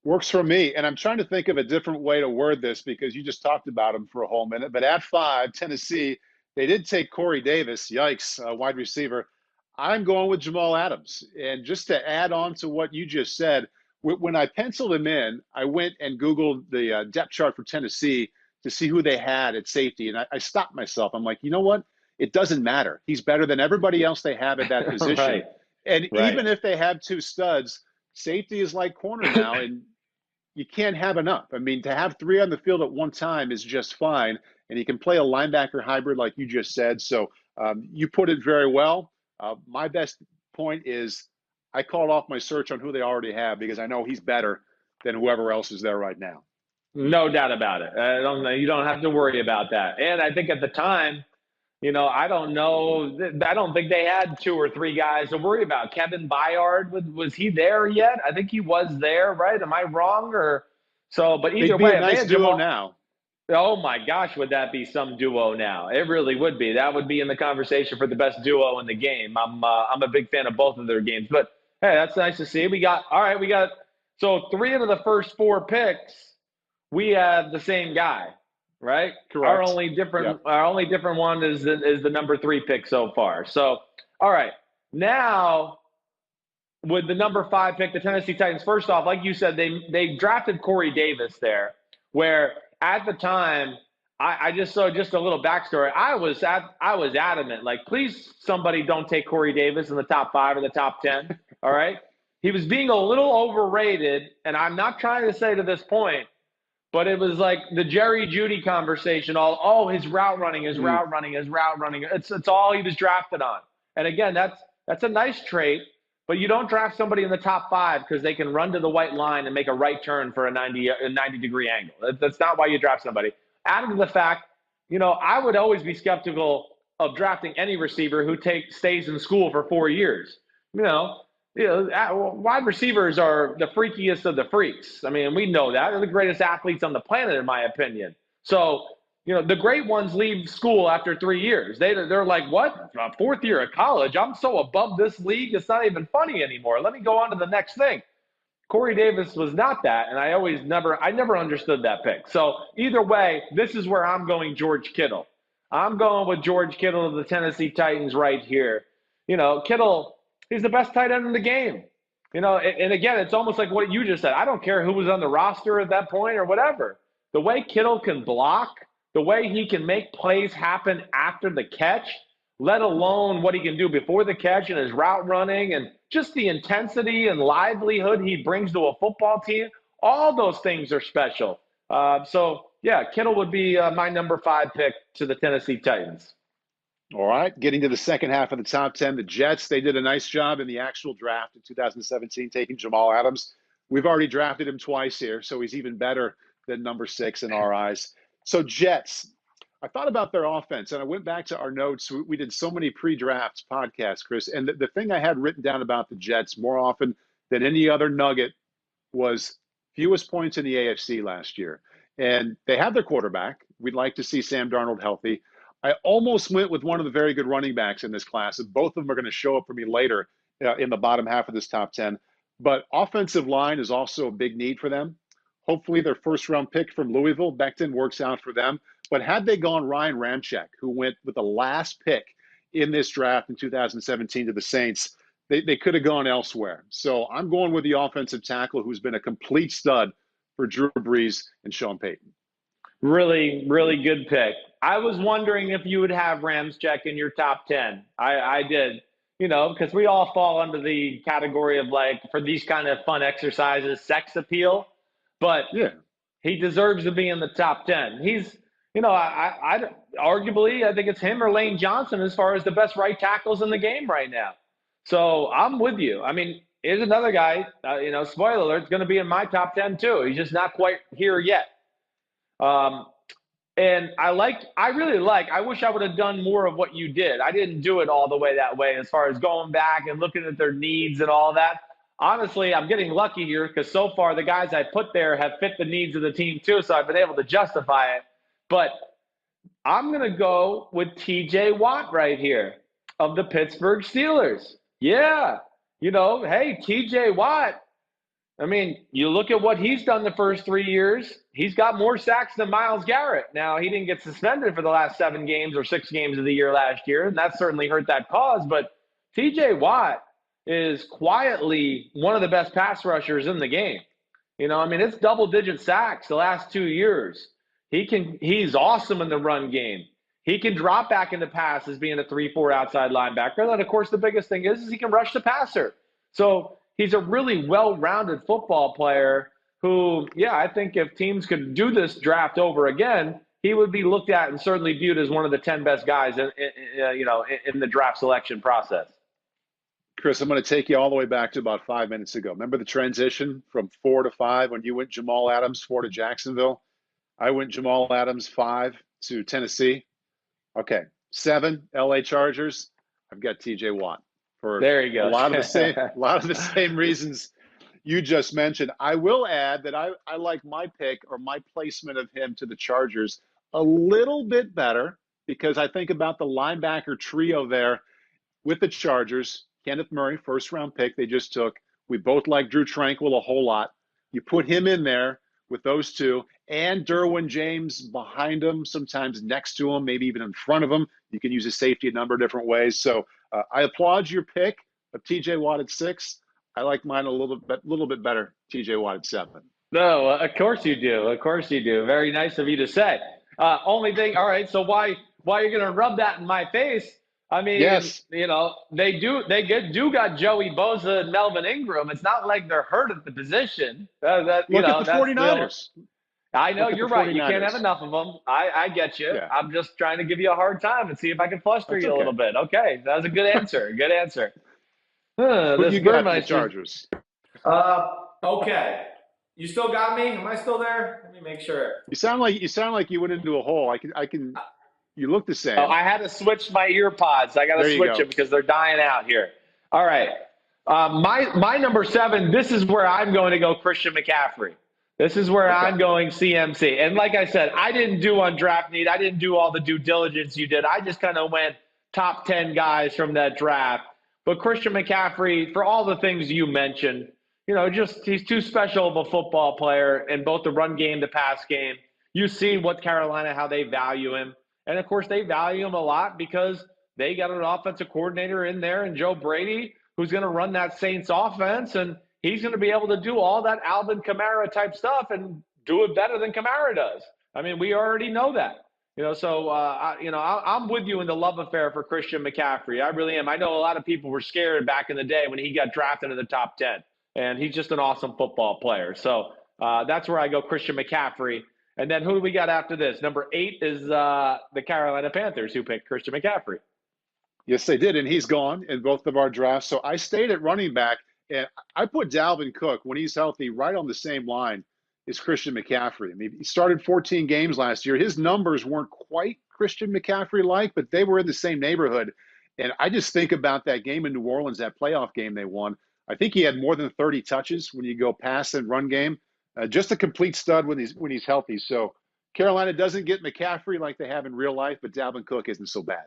Works for me, and I'm trying to think of a different way to word this because you just talked about him for a whole minute. But at 5, Tennessee, they did take Corey Davis, yikes, wide receiver. I'm going with Jamal Adams. And just to add on to what you just said, when I penciled him in, I went and Googled the depth chart for Tennessee to see who they had at safety, and I stopped myself. I'm like, you know what? It doesn't matter. He's better than everybody else they have at that position. Right. And even if they have 2 studs, safety is like corner now, and you can't have enough. I mean, to have 3 on the field at one time is just fine, and he can play a linebacker hybrid like you just said. So you put it very well. My best point is I called off my search on who they already have because I know he's better than whoever else is there right now. No doubt about it. You don't have to worry about that. And I think at the time, I don't know. I don't think they had 2 or 3 guys to worry about. Kevin Byard, was he there yet? I think he was there, right? Am I wrong? But either way, a nice duo now. Oh my gosh, would that be some duo now? It really would be. That would be in the conversation for the best duo in the game. I'm a big fan of both of their games. But hey, that's nice to see. We got so 3 out of the first 4 picks, we have the same guy, right? Correct. Our only different one is the number 3 pick so far. So all right. Now with the number 5 pick, the Tennessee Titans, first off, like you said, they drafted Corey Davis there, where at the time, I just saw just a little backstory. I was adamant, like, please somebody don't take Corey Davis in the top 5 or the top 10. All right. He was being a little overrated, and I'm not trying to say to this point, but it was like the Jerry Jeudy conversation. His route running. It's all he was drafted on. And again, that's a nice trait. But you don't draft somebody in the top 5 because they can run to the white line and make a right turn for a 90-degree angle. That's not why you draft somebody. Added to the fact, I would always be skeptical of drafting any receiver who stays in school for 4 years. Wide receivers are the freakiest of the freaks. I mean, we know that. They're the greatest athletes on the planet, in my opinion. So, the great ones leave school after 3 years. They're like, what? 4th year of college? I'm so above this league, it's not even funny anymore. Let me go on to the next thing. Corey Davis was not that, and I never understood that pick. So either way, this is where I'm going George Kittle. I'm going with George Kittle of the Tennessee Titans right here. Kittle, he's the best tight end in the game. And again, it's almost like what you just said. I don't care who was on the roster at that point or whatever. The way Kittle can block, the way he can make plays happen after the catch, let alone what he can do before the catch and his route running and just the intensity and livelihood he brings to a football team, all those things are special. Kittle would be my number 5 pick to the Tennessee Titans. All right, getting to the second half of the top 10, the Jets, they did a nice job in the actual draft in 2017, taking Jamal Adams. We've already drafted him twice here, so he's even better than number 6 in our eyes. So Jets, I thought about their offense, and I went back to our notes. We did so many pre-drafts podcasts, Chris, and the thing I had written down about the Jets more often than any other nugget was fewest points in the AFC last year. And they have their quarterback. We'd like to see Sam Darnold healthy. I almost went with one of the very good running backs in this class, and both of them are going to show up for me later in the bottom half of this top 10. But offensive line is also a big need for them. Hopefully their first-round pick from Louisville, Becton, works out for them. But had they gone Ryan Ramczyk, who went with the last pick in this draft in 2017 to the Saints, they could have gone elsewhere. So I'm going with the offensive tackle who's been a complete stud for Drew Brees and Sean Payton. Really, really good pick. I was wondering if you would have Ramczyk in your top 10. I did, because we all fall under the category of, like, for these kind of fun exercises, sex appeal. But yeah, he deserves to be in the top 10. He's, arguably, I think it's him or Lane Johnson as far as the best right tackles in the game right now. So I'm with you. I mean, here's another guy, spoiler alert, it's going to be in my top 10 too. He's just not quite here yet. And I wish I would have done more of what you did. I didn't do it all the way that way as far as going back and looking at their needs and all that. Honestly, I'm getting lucky here because so far the guys I put there have fit the needs of the team too, so I've been able to justify it. But I'm going to go with T.J. Watt right here of the Pittsburgh Steelers. Yeah, hey, T.J. Watt, I mean, you look at what he's done the first 3 years, he's got more sacks than Myles Garrett. Now, he didn't get suspended for the last 7 games or 6 games of the year last year, and that certainly hurt that cause. But T.J. Watt is quietly one of the best pass rushers in the game. It's double-digit sacks the last 2 years. He's awesome in the run game. He can drop back into pass as being a 3-4 outside linebacker. And, of course, the biggest thing is he can rush the passer. So he's a really well-rounded football player who, I think if teams could do this draft over again, he would be looked at and certainly viewed as one of the 10 best guys in the draft selection process. Chris, I'm going to take you all the way back to about 5 minutes ago. Remember the transition from 4 to 5 when you went Jamal Adams 4 to Jacksonville? I went Jamal Adams 5 to Tennessee. Okay, 7 LA Chargers. I've got TJ Watt for there you go. a lot of the same reasons you just mentioned. I will add that I like my pick or my placement of him to the Chargers a little bit better because I think about the linebacker trio there with the Chargers. Kenneth Murray, first round pick they just took. We both like Drew Tranquill a whole lot. You put him in there with those two and Derwin James behind him, sometimes next to him, maybe even in front of him. You can use a safety a number of different ways. So I applaud your pick of TJ Watt at 6. I like mine a little bit better, TJ Watt at 7. No, of course you do. Of course you do. Very nice of you to say. Only thing, all right, so why are you going to rub that in my face? I mean, yes. They got Joey Bosa and Melvin Ingram. It's not like they're hurt at the position. Look at the 49ers. I know, you're right. You can't have enough of them. I get you. Yeah. I'm just trying to give you a hard time and see if I can fluster you a little bit. Okay, that was a good answer. Good answer. Who you got the Chargers? Okay. You still got me? Am I still there? Let me make sure. You sound like you went into a hole. I can. You look the same. Oh, I had to switch my ear pods. I got to switch them because they're dying out here. All right. My number 7. This is where I'm going to go. Christian McCaffrey. This is where I'm going CMC. And like I said, I didn't do on draft need. I didn't do all the due diligence you did. I just kind of went top 10 guys from that draft. But Christian McCaffrey, for all the things you mentioned, he's too special of a football player in both the run game, the pass game. You see what Carolina, how they value him. And, of course, they value him a lot because they got an offensive coordinator in there and Joe Brady who's going to run that Saints offense, and he's going to be able to do all that Alvin Kamara type stuff and do it better than Kamara does. I mean, we already know that. I'm with you in the love affair for Christian McCaffrey. I really am. I know a lot of people were scared back in the day when he got drafted in the top 10, and he's just an awesome football player. So that's where I go, Christian McCaffrey. And then who do we got after this? Number 8 is the Carolina Panthers, who picked Christian McCaffrey. Yes, they did, and he's gone in both of our drafts. So I stayed at running back, and I put Dalvin Cook, when he's healthy, right on the same line as Christian McCaffrey. I mean, he started 14 games last year. His numbers weren't quite Christian McCaffrey-like, but they were in the same neighborhood. And I just think about that game in New Orleans, that playoff game they won. I think he had more than 30 touches when you go pass and run game. Just a complete stud when he's healthy. So Carolina doesn't get McCaffrey like they have in real life, but Dalvin Cook isn't so bad.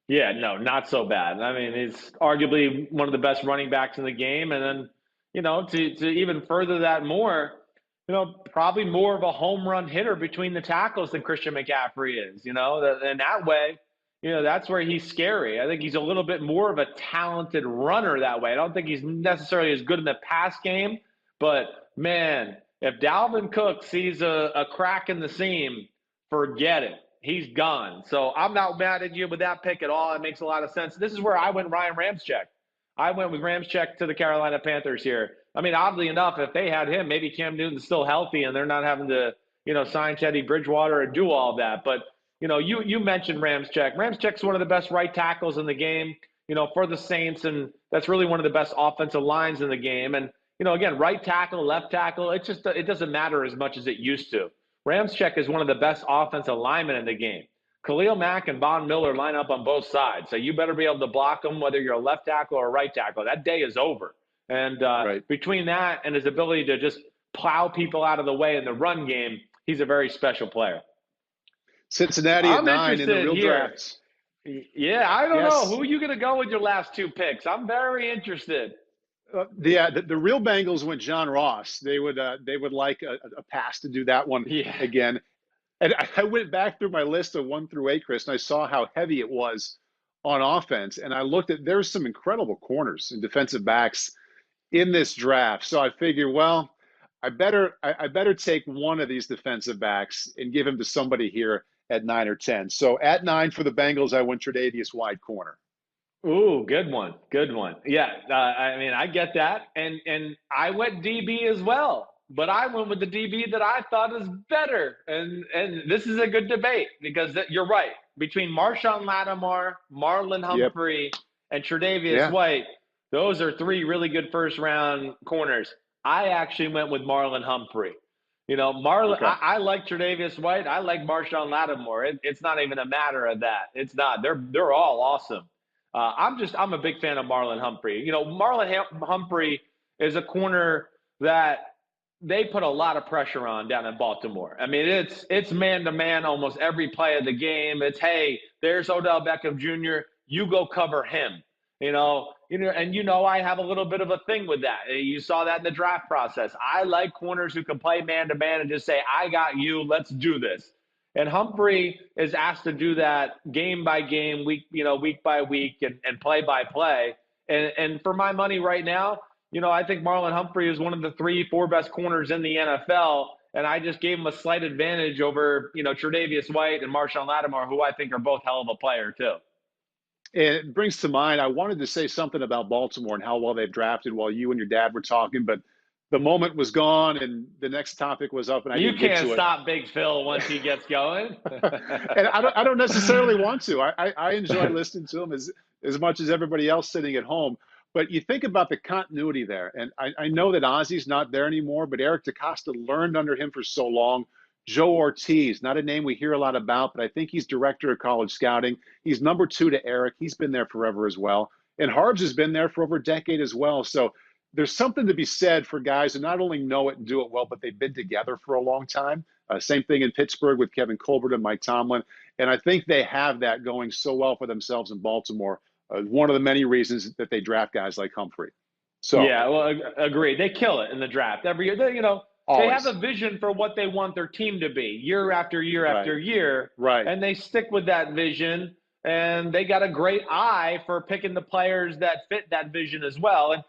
Yeah, no, not so bad. I mean, he's arguably one of the best running backs in the game. And then, to even further that more, probably more of a home run hitter between the tackles than Christian McCaffrey is, and that way, that's where he's scary. I think he's a little bit more of a talented runner that way. I don't think he's necessarily as good in the pass game, but man, if Dalvin Cook sees a crack in the seam, forget it. He's gone. So I'm not mad at you with that pick at all. It makes a lot of sense. This is where I went Ryan Ramczyk. I went with Ramczyk to the Carolina Panthers here. I mean, oddly enough, if they had him, maybe Cam Newton's still healthy and they're not having to, sign Teddy Bridgewater or do all that. But, you mentioned Ramczyk. Ramczyk's one of the best right tackles in the game, for the Saints. And that's really one of the best offensive lines in the game. And, again, right tackle, left tackle, it doesn't matter as much as it used to. Ramczyk is one of the best offensive linemen in the game. Khalil Mack and Von Miller line up on both sides. So you better be able to block them, whether you're a left tackle or a right tackle. That day is over. And between that and his ability to just plow people out of the way in the run game, he's a very special player. Cincinnati at 9 in the real drafts. Yeah, I don't know. Who are you going to go with your last 2 picks? I'm very interested. The real Bengals went John Ross. They would like a pass to do that one again. And I went back through my list of 1 through 8, Chris, and I saw how heavy it was on offense. And I looked at there's some incredible corners and defensive backs in this draft. So I figured, well, I better take one of these defensive backs and give him to somebody here at 9 or 10. So at 9 for the Bengals, I went Tre'Davious White corner. Ooh, good one. Good one. Yeah, I mean, I get that. And I went DB as well. But I went with the DB that I thought is better. And this is a good debate because you're right. Between Marshawn Lattimore, Marlon Humphrey, and Tre'Davious White, those are 3 really good first-round corners. I actually went with Marlon Humphrey. I like Tre'Davious White. I like Marshawn Lattimore. It's not even a matter of that. It's not. They're all awesome. I'm a big fan of Marlon Humphrey. Marlon Humphrey is a corner that they put a lot of pressure on down in Baltimore. I mean, it's man-to-man almost every play of the game. It's, hey, there's Odell Beckham Jr., you go cover him. And I have a little bit of a thing with that. You saw that in the draft process. I like corners who can play man-to-man and just say, I got you, let's do this. And Humphrey is asked to do that game by game, week by week, and play by play. And for my money right now, I think Marlon Humphrey is one of the 3-4 best corners in the NFL, and I just gave him a slight advantage over, Tre'Davious White and Marshawn Lattimore, who I think are both hell of a player too. It brings to mind, I wanted to say something about Baltimore and how well they've drafted while you and your dad were talking, but the moment was gone and the next topic was up, and you can't stop Big Phil once he gets going. And I don't necessarily want to. I enjoy listening to him as much as everybody else sitting at home. But you think about the continuity there, and I know that Ozzy's not there anymore, but Eric DeCosta learned under him for so long. Joe Ortiz, not a name we hear a lot about, but I think he's director of college scouting. He's number 2 to Eric. He's been there forever as well. And Harbs has been there for over a decade as well. So there's something to be said for guys who not only know it and do it well, but they've been together for a long time. Same thing in Pittsburgh with Kevin Colbert and Mike Tomlin. And I think they have that going so well for themselves in Baltimore. One of the many reasons that they draft guys like Humphrey. So yeah, well, agreed. They kill it in the draft every year. They have a vision for what they want their team to be year after year after year. Right. And they stick with that vision, and they got a great eye for picking the players that fit that vision as well. And,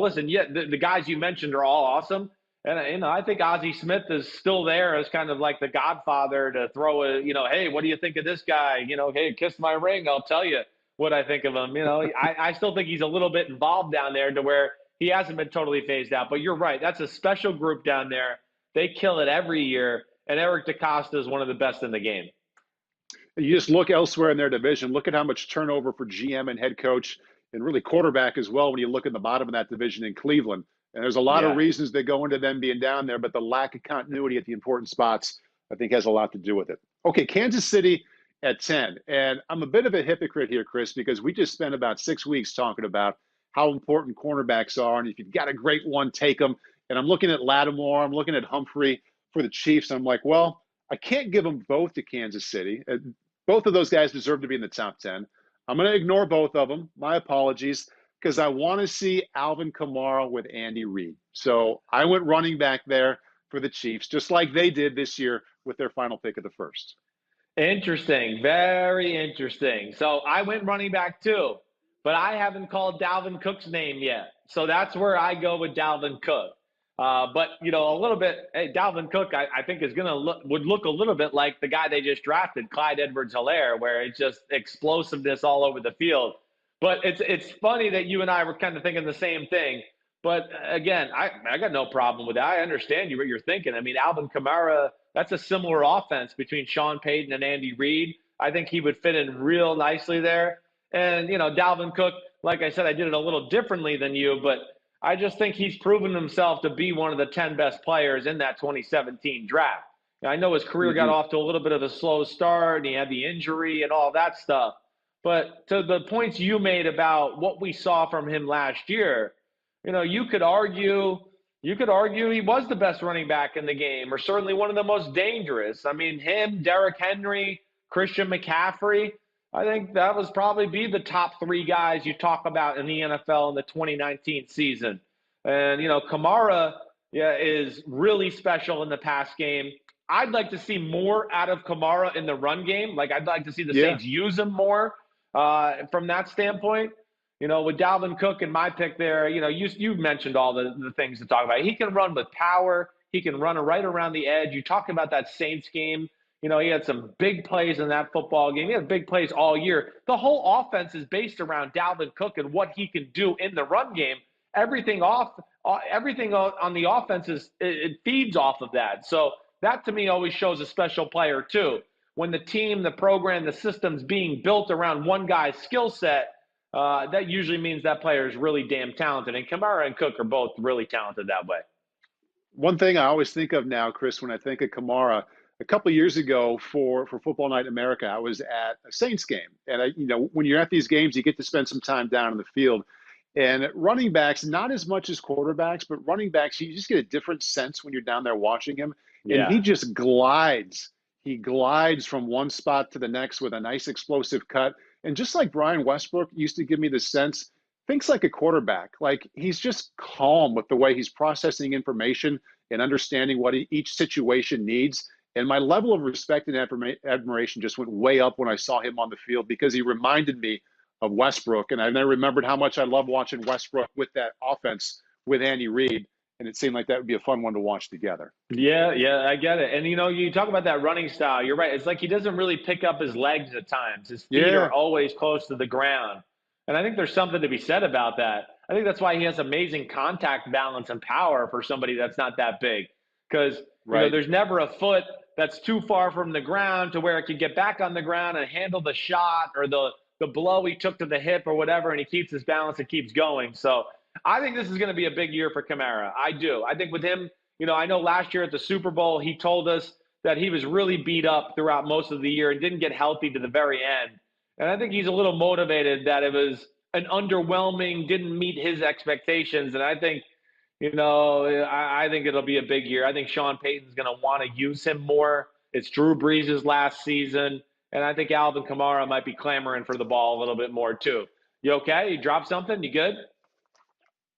listen, the guys you mentioned are all awesome. And, I think Ozzie Smith is still there as kind of like the godfather to throw hey, what do you think of this guy? Hey, kiss my ring, I'll tell you what I think of him. I still think he's a little bit involved down there to where he hasn't been totally phased out. But you're right. That's a special group down there. They kill it every year. And Eric DeCosta is one of the best in the game. You just look elsewhere in their division. Look at how much turnover for GM and head coach and really quarterback as well when you look at the bottom of that division in Cleveland. And there's a lot of reasons that go into them being down there, but the lack of continuity at the important spots, I think, has a lot to do with it. Okay, Kansas City at 10. And I'm a bit of a hypocrite here, Chris, because we just spent about 6 weeks talking about how important cornerbacks are. And if you've got a great one, take them. And I'm looking at Lattimore, I'm looking at Humphrey for the Chiefs. I'm like, well, I can't give them both to Kansas City. Both of those guys deserve to be in the top 10. I'm going to ignore both of them. My apologies, because I want to see Alvin Kamara with Andy Reid. So I went running back there for the Chiefs, just like they did this year with their final pick of the first. Interesting. Very interesting. So I went running back too, but I haven't called Dalvin Cook's name yet. So that's where I go with Dalvin Cook. But, a little bit, hey, Dalvin Cook, I think is would look a little bit like the guy they just drafted, Clyde Edwards-Helaire, where it's just explosiveness all over the field. But it's funny that you and I were kind of thinking the same thing. But again, I got no problem with that. I understand what you're thinking. I mean, Alvin Kamara, that's a similar offense between Sean Payton and Andy Reid. I think he would fit in real nicely there. And, Dalvin Cook, like I said, I did it a little differently than you, but I just think he's proven himself to be one of the 10 best players in that 2017 draft. I know his career got off to a little bit of a slow start, and he had the injury and all that stuff. But to the points you made about what we saw from him last year, you could argue he was the best running back in the game, or certainly one of the most dangerous. I mean, him, Derrick Henry, Christian McCaffrey, I think that was probably be the top 3 guys you talk about in the NFL in the 2019 season. And, Kamara is really special in the pass game. I'd like to see more out of Kamara in the run game. Like, I'd like to see the Saints use him more from that standpoint. With Dalvin Cook and my pick there, you've mentioned all the things to talk about. He can run with power. He can run right around the edge. You talk about that Saints game. He had some big plays in that football game. He had big plays all year. The whole offense is based around Dalvin Cook and what he can do in the run game. Everything on the offense it feeds off of that. So that to me always shows a special player too. When the team, the program, the system's being built around one guy's skill set, that usually means that player is really damn talented. And Kamara and Cook are both really talented that way. One thing I always think of now, Chris, when I think of Kamara, a couple of years ago for Football Night in America, I was at a Saints game. And, when you're at these games, you get to spend some time down in the field. And running backs, not as much as quarterbacks, but running backs, you just get a different sense when you're down there watching him. And Yeah. he just glides. He glides from one spot to the next with a nice explosive cut. And just like Brian Westbrook used to give me the sense, thinks like a quarterback. Like he's just calm with the way he's processing information and understanding what each situation needs. And my level of respect and admiration just went way up when I saw him on the field because he reminded me of Westbrook. And I remembered how much I love watching Westbrook with that offense with Andy Reid. And it seemed like that would be a fun one to watch together. Yeah, I get it. And, you talk about that running style. You're right. It's like he doesn't really pick up his legs at times. His feet are always close to the ground. And I think there's something to be said about that. I think that's why he has amazing contact balance and power for somebody that's not that big. Because there's never a foot that's too far from the ground to where it can get back on the ground and handle the shot or the blow he took to the hip or whatever, and he keeps his balance and keeps going. So I think this is going to be a big year for Kamara. I do. I think with him, I know last year at the Super Bowl, he told us that he was really beat up throughout most of the year and didn't get healthy to the very end. And I think he's a little motivated that it was an underwhelming, didn't meet his expectations. And I think, I think it'll be a big year. I think Sean Payton's going to want to use him more. It's Drew Brees' last season. And I think Alvin Kamara might be clamoring for the ball a little bit more too. You okay? You dropped something? You good?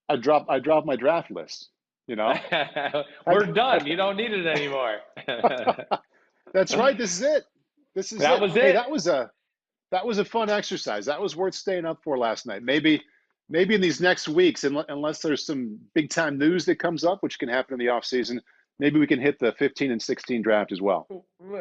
I dropped my draft list. We're done. You don't need it anymore. That's right. This is it. That was it. Hey, that was a fun exercise. That was worth staying up for last night. Maybe in these next weeks, unless there's some big time news that comes up, which can happen in the off season, maybe we can hit the 15 and 16 draft as well.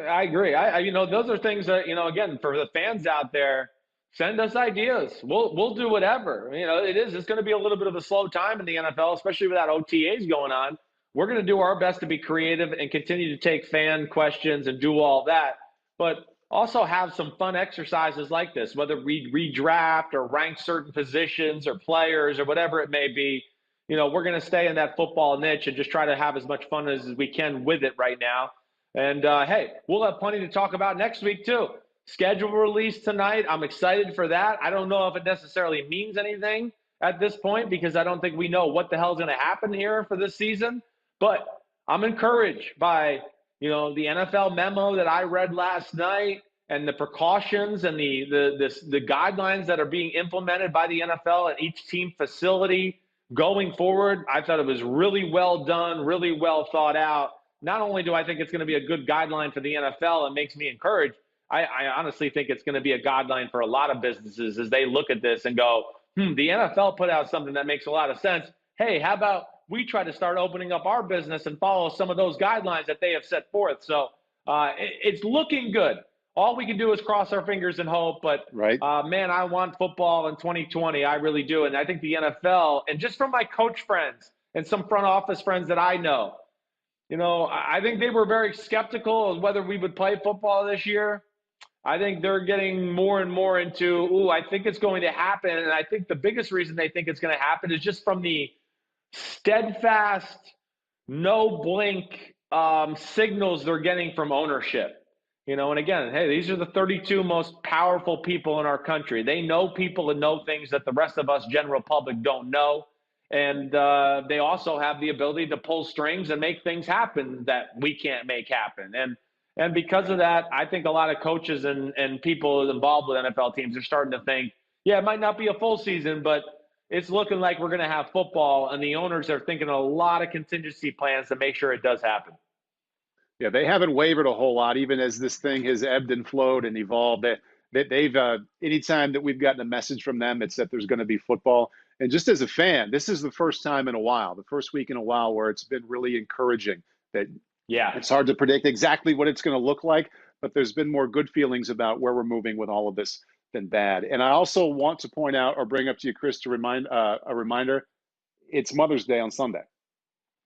I agree. Those are things that, again, for the fans out there, send us ideas. We'll do whatever. It's going to be a little bit of a slow time in the NFL, especially without OTAs going on. We're going to do our best to be creative and continue to take fan questions and do all that, but also have some fun exercises like this, whether we redraft or rank certain positions or players or whatever it may be. We're going to stay in that football niche and just try to have as much fun as we can with it right now. And, hey, we'll have plenty to talk about next week, too. Schedule release tonight. I'm excited for that. I don't know if it necessarily means anything at this point because I don't think we know what the hell is going to happen here for this season. But I'm encouraged by, the NFL memo that I read last night and the precautions and the guidelines that are being implemented by the NFL at each team facility going forward. I thought it was really well done, really well thought out. Not only do I think it's going to be a good guideline for the NFL, it makes me encouraged. I honestly think it's going to be a guideline for a lot of businesses as they look at this and go, the NFL put out something that makes a lot of sense. Hey, how about we try to start opening up our business and follow some of those guidelines that they have set forth? So it's looking good. All we can do is cross our fingers and hope. But, man, I want football in 2020. I really do. And I think the NFL, and just from my coach friends and some front office friends that I know, I think they were very skeptical of whether we would play football this year. I think they're getting more and more into, I think it's going to happen. And I think the biggest reason they think it's going to happen is just from the steadfast, no blink signals they're getting from ownership. And again, hey, these are the 32 most powerful people in our country. They know people and know things that the rest of us general public don't know. And they also have the ability to pull strings and make things happen that we can't make happen. And because of that, I think a lot of coaches and people involved with NFL teams are starting to think, yeah, it might not be a full season, but it's looking like we're going to have football. And the owners are thinking a lot of contingency plans to make sure it does happen. Yeah, they haven't wavered a whole lot, even as this thing has ebbed and flowed and evolved. They've anytime that we've gotten a message from them, it's that there's going to be football. And just as a fan, this is the first time in a while, the first week in a while, where it's been really encouraging that it's hard to predict exactly what it's going to look like, but there's been more good feelings about where we're moving with all of this than bad. And I also want to point out or bring up to you, Chris, to remind a reminder, it's Mother's Day on Sunday.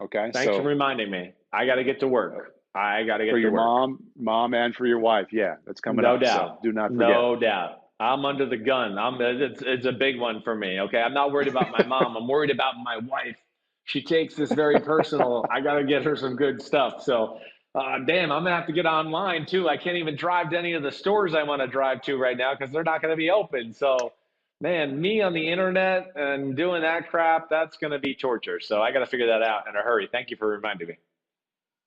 Okay. Thanks for reminding me. I got to get to work. I got to get for to your work. mom, and for your wife. Yeah, that's coming no up. Doubt. So do not forget. No doubt. I'm under the gun. It's a big one for me. Okay. I'm not worried about my mom. I'm worried about my wife. She takes this very personal. I got to get her some good stuff. So, damn, I'm going to have to get online too. I can't even drive to any of the stores I want to drive to right now because they're not going to be open. So, man, me on the internet and doing that crap, that's going to be torture. So I got to figure that out in a hurry. Thank you for reminding me.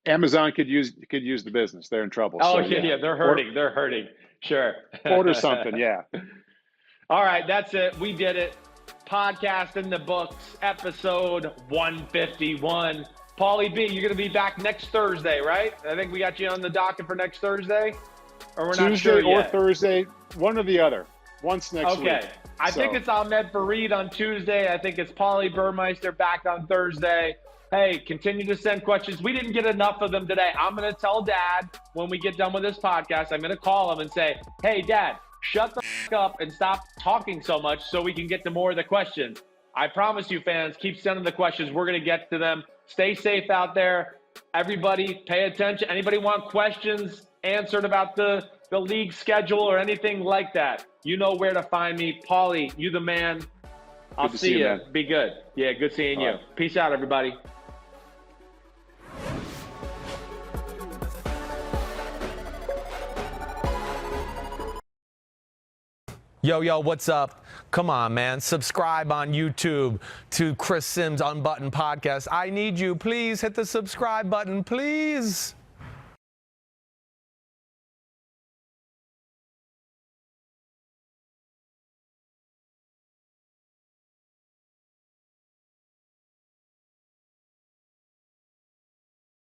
Amazon could use the business. They're in trouble. Oh, so, yeah, they're hurting. They're hurting. Sure. Order something, yeah. All right, that's it. We did it. Podcast in the books, episode 151. Paulie B, you're going to be back next Thursday, right? I think we got you on the docket for next Thursday? Or we're not sure Tuesday or yet? Thursday, one or the other. Once next week. Okay. I think it's Ahmed Fareed on Tuesday. I think it's Paulie Burmeister back on Thursday. Hey, continue to send questions. We didn't get enough of them today. I'm going to tell Dad when we get done with this podcast, I'm going to call him and say, hey, Dad, shut the f*** up and stop talking so much so we can get to more of the questions. I promise you, fans, keep sending the questions. We're going to get to them. Stay safe out there. Everybody, pay attention. Anybody want questions answered about the league schedule or anything like that? You know where to find me. Paulie, you the man. I'll see you. Man. Be good. Yeah, good seeing you. Right. Peace out, everybody. Yo, what's up? Come on, man. Subscribe on YouTube to Chris Simms Unbuttoned podcast. I need you. Please hit the subscribe button, please.